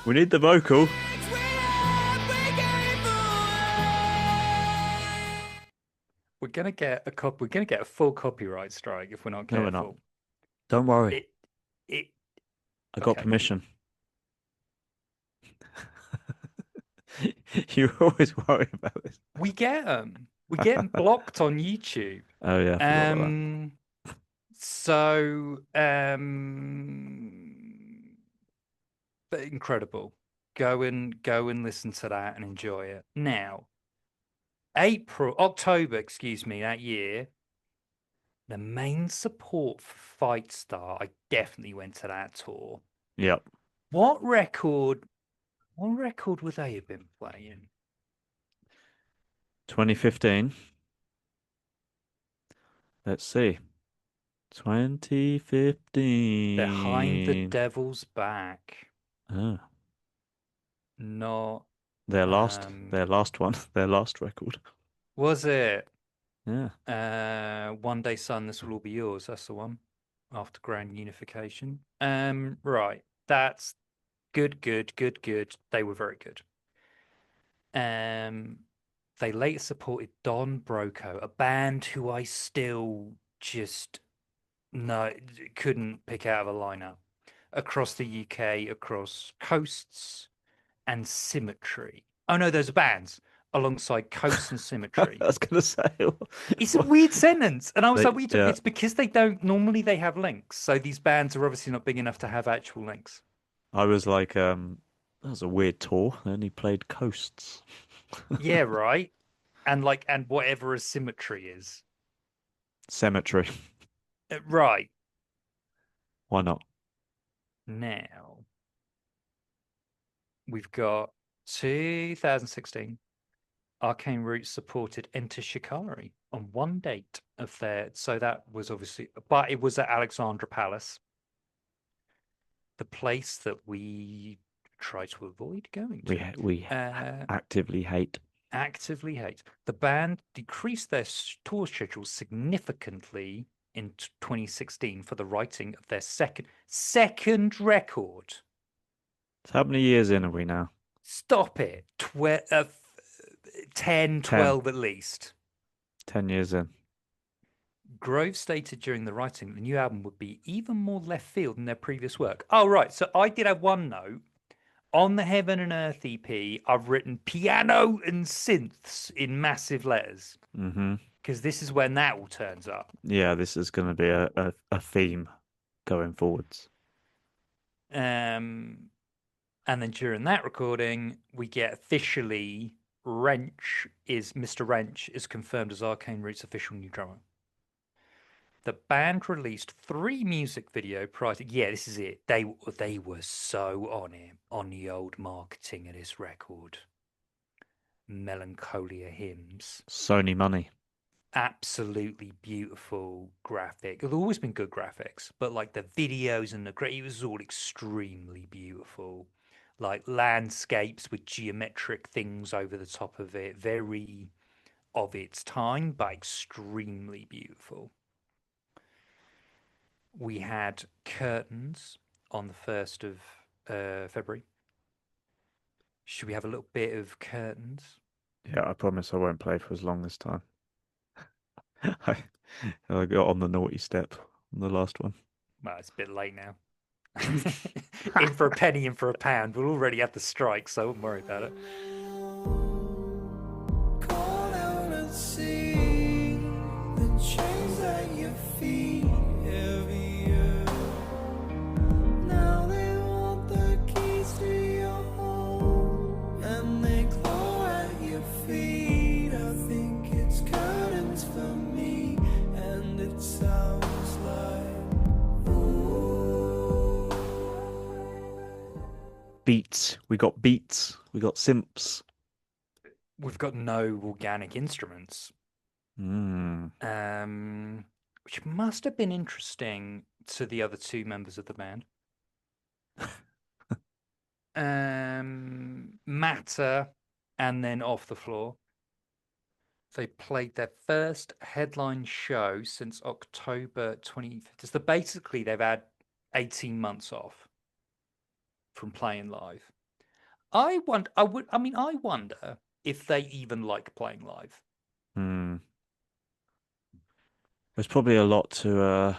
We need the vocal. We're gonna get a full copyright strike if we're not No, we're not. careful. Don't worry. It it I got okay. permission. You always worry about this. We get them. We get 'em blocked on YouTube. Oh yeah, I forgot about that. So but incredible. Go and listen to that and enjoy it. Now, October, excuse me, that year, the main support for Fight Star, I definitely went to that tour. Yep. What record would they have been playing? 2015. Let's see. 2015. Behind the Devil's Back. Oh, Not their last one, their last record. was it? Yeah. One Day Son, This Will All Be Yours. That's the one. After Grand Unification. Right. That's good. They were very good. They later supported Don Broco, a band who I still just couldn't pick out of a lineup. Across the UK, across Coasts and Symmetry. Oh no, those are bands alongside Coasts and Symmetry. I was gonna say. It's a weird sentence. And I was like, yeah. it's because they have links. So these bands are obviously not big enough to have actual links. I was like, that was a weird tour. They only played Coasts. Yeah, right. And whatever a Symmetry is. Cemetery. Right. Why not? Now, we've got 2016. Arcane Roots supported Enter Shikari on one date of their. So that was obviously, but it was at Alexandra Palace, the place that we try to avoid going to. We actively hate. Actively hate. The band decreased their tour schedule significantly in 2016 for the writing of their second record. So how many years in are we now? Stop it. 10, 12 at least. 10 years in. Grove stated during the writing that the new album would be even more left field than their previous work. Oh, right. So I did have one note. On the Heaven and Earth EP, I've written piano and synths in massive letters. Mm-hmm. Because this is when that all turns up. Yeah, this is going to be a theme going forwards. And then during that recording, we get officially Mr. Wrench is confirmed as Arcane Roots' official new drummer. The band released 3 music video prior to. Yeah, this is it. They were so on it, on the old marketing of this record. Melancholia Hymns. Sony money. Absolutely beautiful graphic. There's always been good graphics, but like the videos and it was all extremely beautiful. Like landscapes with geometric things over the top of it. Very of its time, but extremely beautiful. We had Curtains on the 1st of February. Should we have a little bit of Curtains? Yeah, I promise I won't play for as long this time. I got on the naughty step on the last one. Well, it's a bit late now. In for a penny, in for a pound. We'll already have the strike, so I wouldn't worry about it. Call out and see the chains at your feet heavier. Now they want the keys to your home and they claw at your feet. I think it's curtains for me, and it sounds like ooh. Beats. We got beats. We got simps. We've got no organic instruments. Mm. Which must have been interesting to the other 2 members of the band. Matter and then Off the Floor. They played their first headline show since October 25th. So basically, they've had 18 months off from playing live. I wonder if they even like playing live. Hmm. There's probably a lot to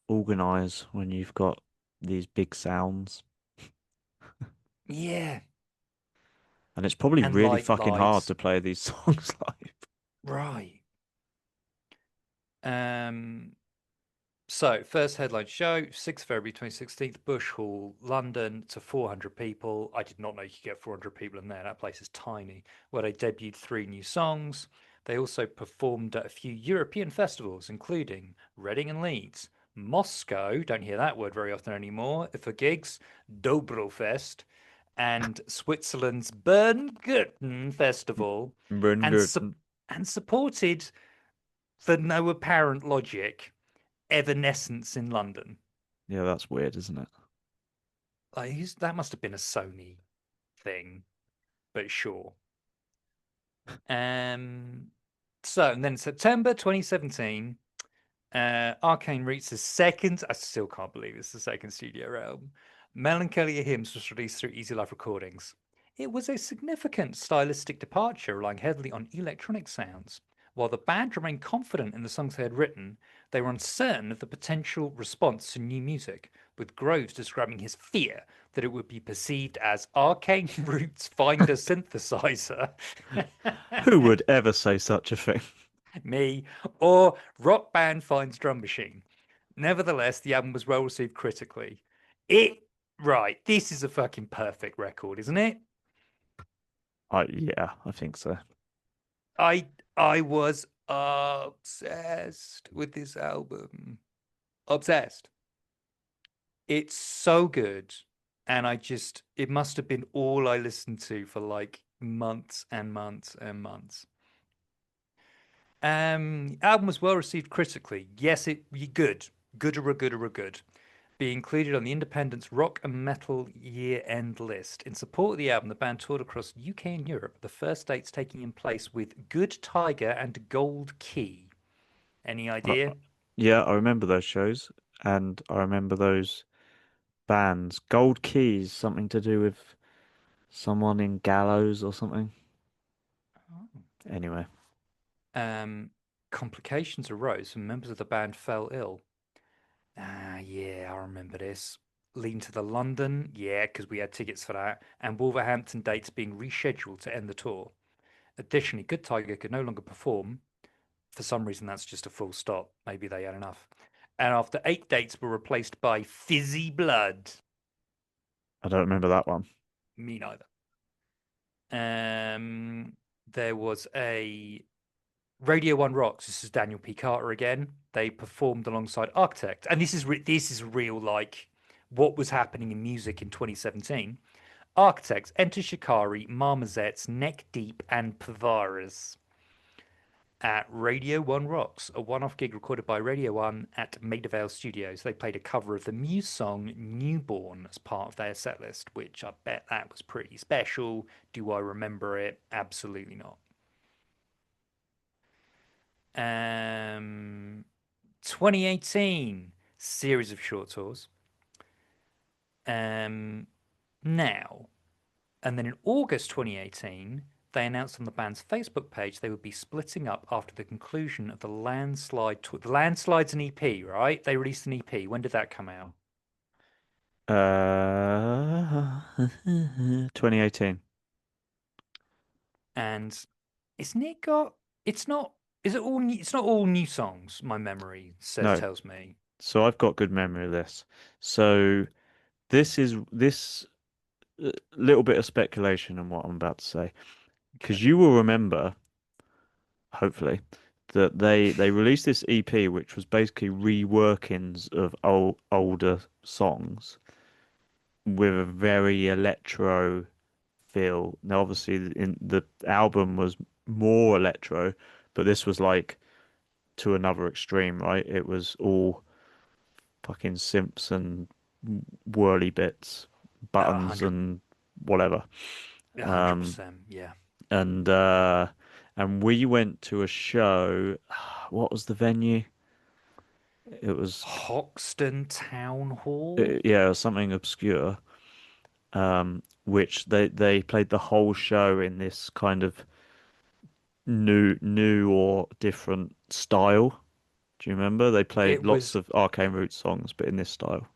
organize when you've got these big sounds, Yeah. and it's probably And really light fucking hard lights. to play these songs live. Right. Um, So, first headline show, 6th February 2016, Bush Hall, London, to 400 people. I did not know you could get 400 people in there. That place is tiny. Where they debuted 3 new songs. They also performed at a few European festivals, including Reading and Leeds, Moscow, don't hear that word very often anymore, for gigs, Dobrofest, and Switzerland's Berngurten Festival, and, su- Brengerton. and supported, for no apparent logic, Evanescence in London. Yeah, that's weird, isn't it? Like, that must have been a Sony thing, but sure. Um, and then September 2017, Arcane Roots' second, I still can't believe it's the second studio album, Melancholia Hymns was released through Easy Life Recordings. It was a significant stylistic departure, relying heavily on electronic sounds. While the band remained confident in the songs they had written, they were uncertain of the potential response to new music, with Groves describing his fear that it would be perceived as Arcane Roots find a synthesizer. Who would ever say such a thing? Me, or rock band finds drum machine. Nevertheless, the album was well received critically. Right, this is a fucking perfect record, isn't it? Yeah, I think so. I I was obsessed with this album. Obsessed. It's so good. And it must have been all I listened to for like months and months and months. Album was well received critically. Yes, good. Good. Be included on the Independent's Rock and Metal Year End list. In support of the album, the band toured across UK and Europe, the first dates taking in place with Good Tiger and Gold Key. Any Uh, idea? yeah, I remember those shows, and I remember those bands. Gold Keys, something to do with someone in gallows or something. Anyway, Um, Complications arose when members of the band fell ill. Ah, yeah, I remember this. Leading to the London, yeah, because we had tickets for that, and Wolverhampton dates being rescheduled to end the tour. Additionally, Good Tiger could no longer perform. For some reason, that's just a full stop. Maybe they had enough. And after 8 dates were replaced by Fizzy Blood. I don't remember that one. Me neither. There was a Radio One Rocks. This is Daniel P. Carter again. They performed alongside Architect, and this is real, like what was happening in music in 2017. Architects, Enter Shikari, Marmozets, Neck Deep, and Pavaras at Radio One Rocks, a one-off gig recorded by Radio One at Maida Vale Studios. They played a cover of the Muse song "Newborn" as part of their setlist, which I bet that was pretty special. Do I remember it? Absolutely not. 2018 series of short tours. Now, and then in August 2018, they announced on the band's Facebook page they would be splitting up after the conclusion of the Landslide tour. The Landslide's an EP, right? They released an EP. When did that come out? Uh, 2018. And isn't it got? It's not. Is it all? It's not all new songs. My memory says No, tells me. so I've got good memory of this. So this little bit of speculation on what I'm about to say, Okay. because you will remember, hopefully, that they released this EP, which was basically reworkings of older songs with a very electro feel. Now, obviously, in the album was more electro, but this was like to another extreme, right? It was all fucking simps and whirly bits, A buttons hundred, and whatever. a hundred Um, percent. Yeah. and uh, and we went to a show. What was the venue? It was Hoxton Town Hall. yeah, something obscure. which they played the whole show in this kind of new or different style. Do you remember? They played It lots was of Arcane Roots songs, but in this style.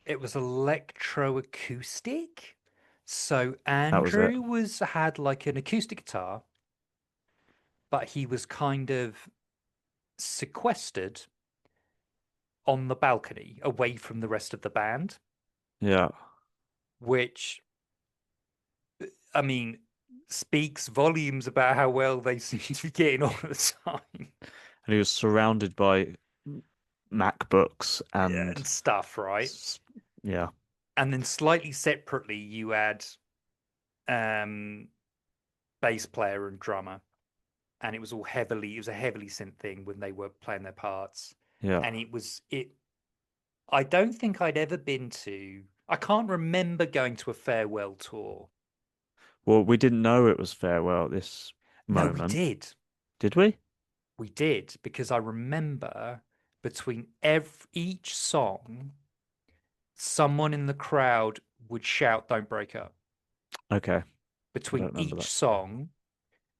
it was electroacoustic. So That was it. Andrew was had like an acoustic guitar, but he was kind of sequestered on the balcony away from the rest of the band, Yeah. which I mean speaks volumes about how well they seem to be getting on at the time. And he was surrounded by MacBooks Yeah, and and stuff, right? s- yeah, And then slightly separately, you had um, bass player and drummer, and it was all heavily. It was a heavily synth thing when they were playing their parts, yeah. and it was it. I don't think I'd ever been to. I can't remember going to a farewell tour. Well, we didn't know it was farewell at this No, we moment, did. did we? We did because I remember between each song, someone in the crowd would shout, "Don't break up." Okay, I Between don't remember each that. song,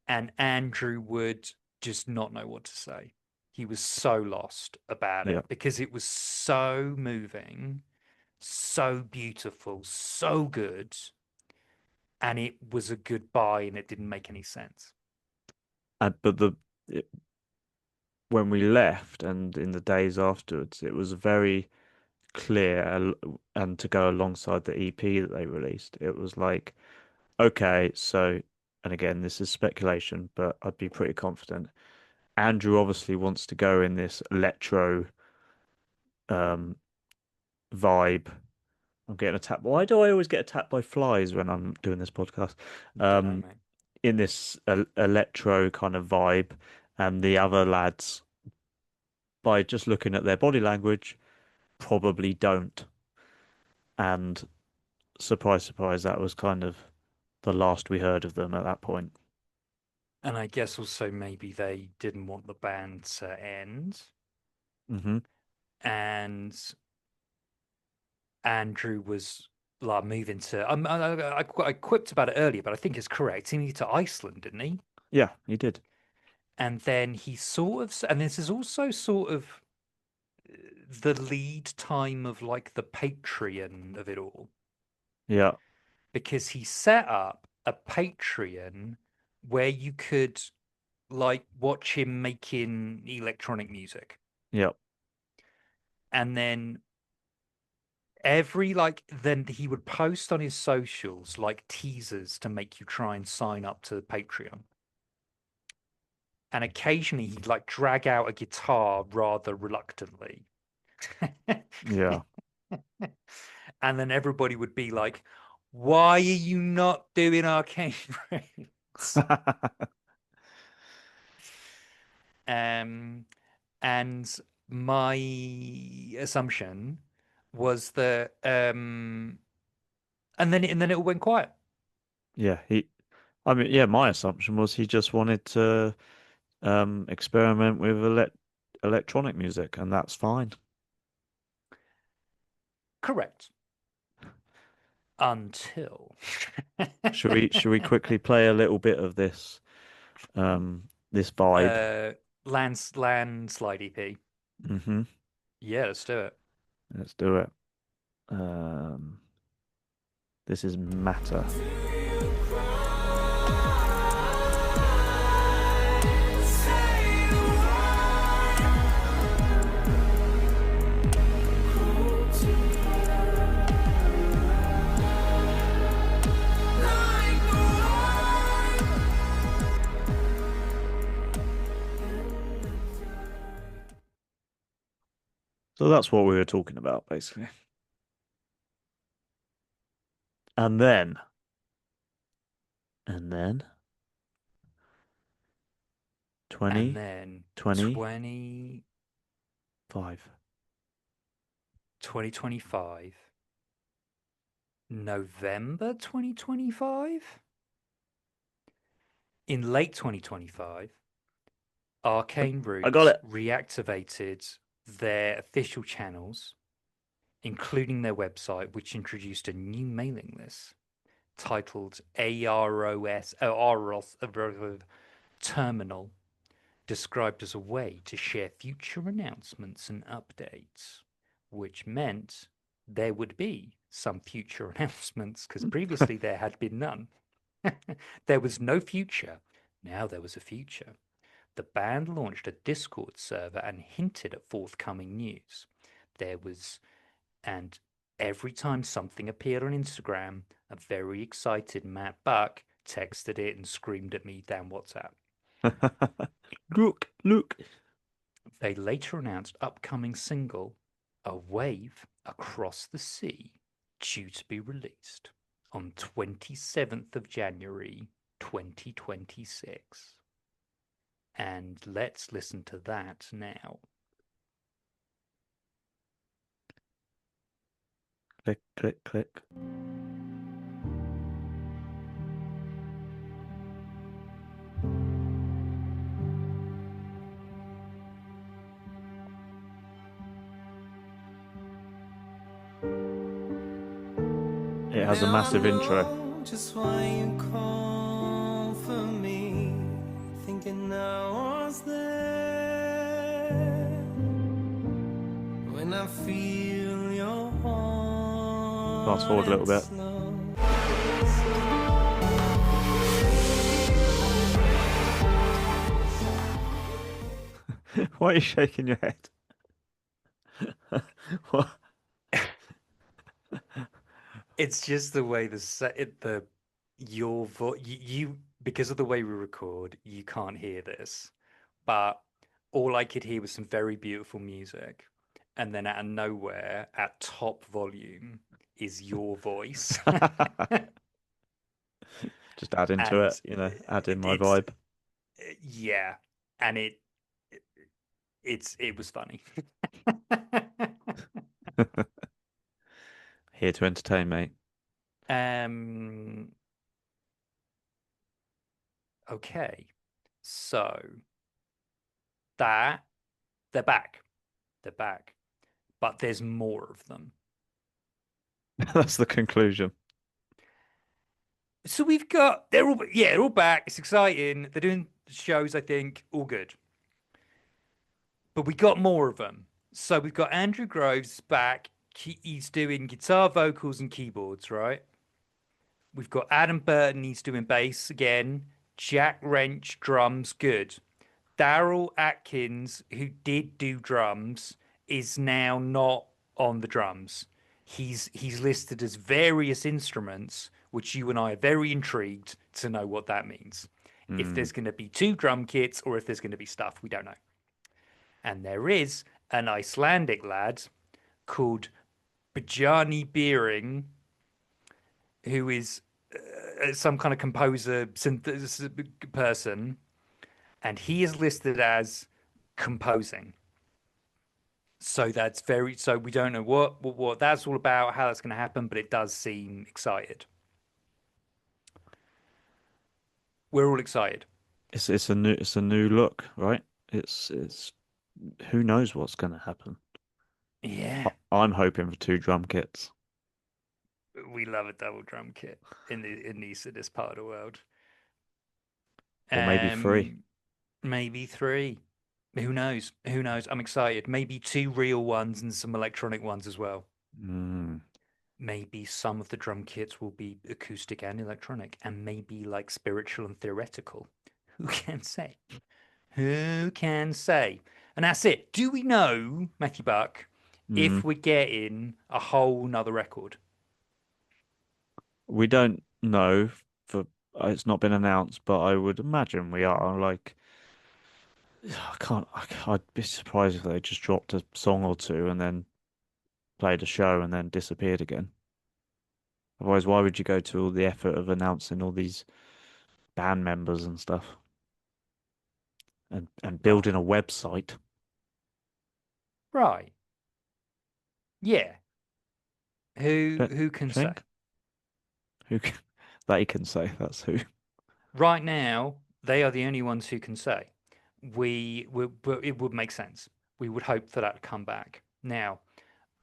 and Andrew would just not know what to say. He was so lost about Yeah. it because it was so moving, so beautiful, so good, and it was a goodbye and it didn't make any sense. But it, when we left and in the days afterwards, it was very clear and to go alongside the EP that they released, it was like, okay, so, and again, this is speculation, but I'd be pretty confident. Andrew obviously wants to go in this electro um vibe. I'm getting attacked. Why do I always get attacked by flies when I'm doing this podcast? Don't know, Um, mate. in this electro kind of vibe, and the other lads, by just looking at their body language, probably don't. And surprise, surprise, that was kind of the last we heard of them at that point. And I guess also maybe they didn't want the band to end. Hmm. And Andrew was like moving to. I quipped about it earlier, but I think it's correct. He moved to Iceland, didn't he? Yeah, he did. And then he sort of, and this is also sort of the lead time of like the Patreon of it all, Yeah, because he set up a Patreon where you could like watch him making electronic music. yeah, And then every like then he would post on his socials like teasers to make you try and sign up to Patreon. And occasionally he'd like drag out a guitar rather reluctantly. yeah. And then everybody would be like, why are you not doing Arcane Roots? Um, and my assumption was that and then it all went quiet. Yeah, I mean, yeah, my assumption was he just wanted to experiment with electronic music, and that's fine. Correct. Until Should we quickly play a little bit of this vibe? landslide EP. Hmm. Yeah, let's do it. Let's do it. Um, this is Matter. So that's what we were talking about, basically. And then, and then, And 20, then 25. 2025, November 2025, in late 2025, Arcane I got Roots it. reactivated their official channels, including their website, which introduced a new mailing list. titled AROS Terminal, described as a way to share future announcements and updates, which meant there would be some future announcements because previously there had been none. There was no future. Now there was a future. The band launched a Discord server and hinted at forthcoming news. There was, and every time something appeared on Instagram, a very excited Matt Buck texted it and screamed at me down WhatsApp. Look. They later announced upcoming single, A Wave Across the Sea, due to be released on 27th of January 2026. And let's listen to that now. Click, click, click. It has a massive intro. Just why you call for me, thinking I was there when I feel your heart. Fast forward a little bit. Why are you shaking your head? What? It's just the way your voice, you, because of the way we record, you can't hear this. But all I could hear was some very beautiful music. And then out of nowhere, at top volume, is your voice. Just add into And it, add in my it's, vibe. yeah. And it was funny. Here to entertain, mate. Okay. So that they're back. They're back. But there's more of them. That's the conclusion. So they're all back. It's exciting. They're doing shows, I think, all good. But we got more of them. So we've got Andrew Groves back. He's doing guitar, vocals, and keyboards, right? We've got Adam Burton. He's doing bass again. Jack Wrench, drums, good. Daryl Atkins, who did do drums, is now not on the drums. He's listed as various instruments, which you and I are very intrigued to know what that means. If there's going to be 2 drum kits or if there's going to be stuff, we don't know. And there is an Icelandic lad called Bjarni Beering, who is some kind of composer synthesis person, and he is listed as composing. So so we don't know what that's all about, how that's going to happen, but it does seem excited. We're all excited. It's a new look, right? It's who knows what's going to happen. Yeah, I'm hoping for 2 drum kits. we love a double drum kit in this part of the world. Or maybe 3. Maybe 3. Who knows? Who knows? I'm excited. Maybe 2 real ones and some electronic ones as well. Maybe some of the drum kits will be acoustic and electronic, and maybe like spiritual and theoretical. Who can say? Who can say? And that's it. Do we know, Matthew Buck, if we're getting a whole nother record? We don't know, it's not been announced, but I would imagine we are. Like, I'd be surprised if they just dropped a song or 2 and then played a show and then disappeared again. Otherwise, why would you go to all the effort of announcing all these band members and stuff and building a website? Right. Yeah. Who can say? Who can, they can say, that's who. Right now, they are the only ones who can say. It would make sense. We would hope for that to come back. Now,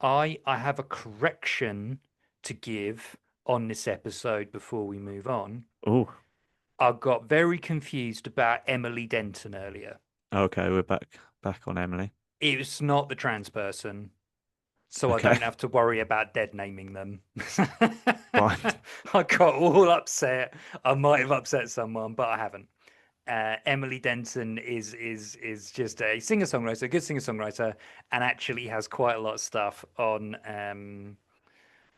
I have a correction to give on this episode before we move on. Oh, I got very confused about Emily Denton earlier. okay, we're back on Emily. It was not the trans person, so I Okay, don't have to worry about dead naming them. fine. I got all upset. I might have upset someone, but I haven't. Emily Denton is just a singer-songwriter, a good singer-songwriter, and actually has quite a lot of stuff on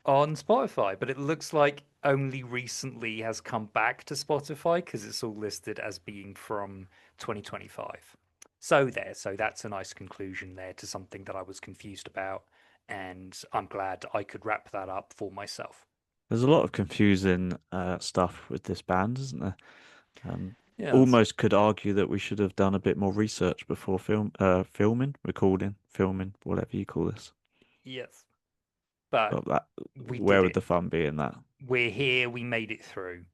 Spotify. But it looks like only recently has come back to Spotify because it's all listed as being from 2025. So that's a nice conclusion there to something that I was confused about, and I'm glad I could wrap that up for myself. There's a lot of confusing stuff with this band, isn't there? Um, Yes, Almost could argue that we should have done a bit more research before filming, whatever you call this. yes, but But that, we where did would it. the fun be in that? We're here. We made it through.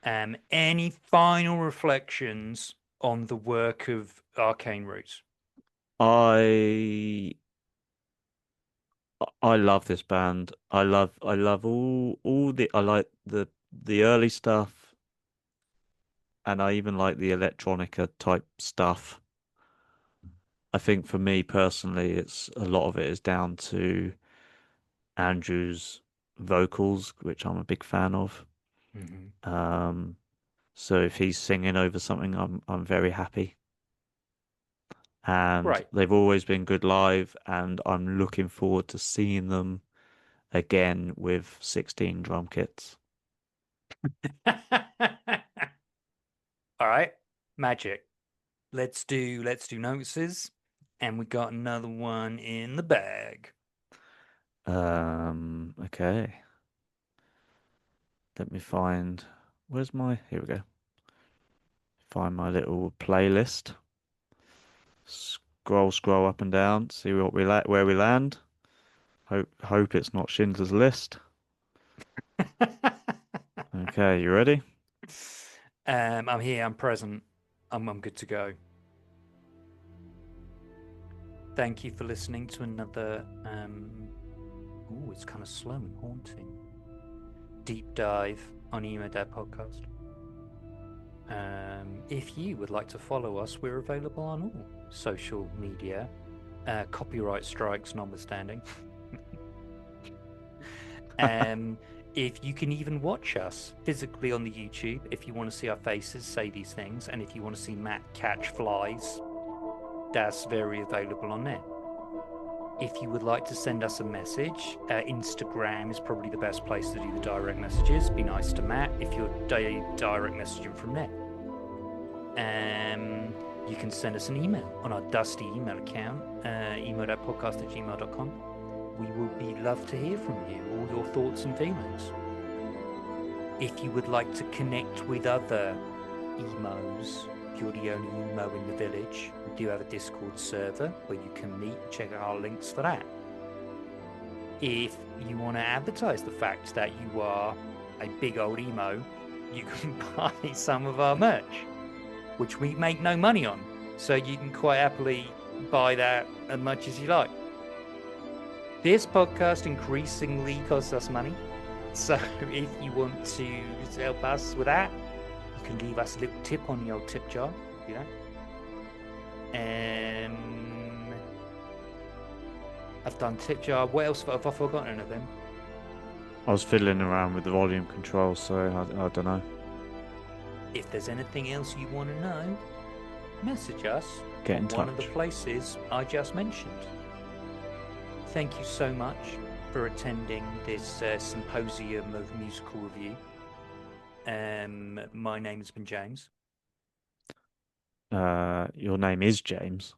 Any final reflections on the work of Arcane Roots? I I love this band. I love all the I like the early stuff, and I even like the electronica type stuff. I think for me personally, it's a lot of it is down to Andrew's vocals, which I'm a big fan of. Hmm. Um, so if he's singing over something, I'm very happy. And Right. they've always been good live, and I'm looking forward to seeing them again with 16 drum kits. All right. Magic. Let's do notices. And we got another one in the bag. Okay. Let me find, here we go. Find my little playlist. Scroll up and down, see what where we land. Hope it's not Schindler's List. Okay, you ready? I'm here, I'm present. I'm good to go. Thank you for listening to another ooh, it's kind of slow and haunting. Deep dive on Emo Dad Podcast. If you would like to follow us, we're available on all social media, copyright strikes notwithstanding. If you can even watch us physically on the YouTube, if you want to see our faces say these things, and if you want to see Matt catch flies, that's very available on there. If you would like to send us a message, Instagram is probably the best place to do the direct messages. Be nice to Matt if you're direct messaging from there. You can send us an email on our dusty email account, emo.podcast@gmail.com. We will be love to hear from you, all your thoughts and feelings. If you would like to connect with other emos, if you're the only emo in the village, we do have a Discord server where you can meet. Check out our links for that. If you want to advertise the fact that you are a big old emo, you can buy some of our merch, which we make no money on. So you can quite happily buy that as much as you like. This podcast increasingly costs us money. So if you want to help us with that, you can leave us a little tip on the old tip jar. You know. I've done tip jar. What else have I forgotten of them? I was fiddling around with the volume control, so I don't know. If there's anything else you want to know, message us Get in on one of the touch. places I just mentioned. Thank you so much for attending this symposium of musical review. My name has been James. Your name is James.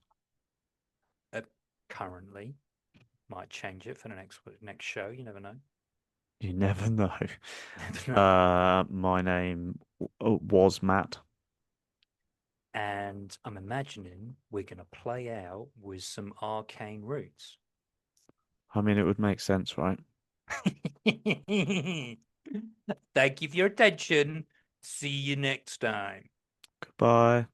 Currently, might change it for the next show. You never know. You never know. Never know. My name was Matt. And I'm imagining we're going to play out with some Arcane Roots. I mean, it would make sense, right? Thank you for your attention. See you next time. Goodbye.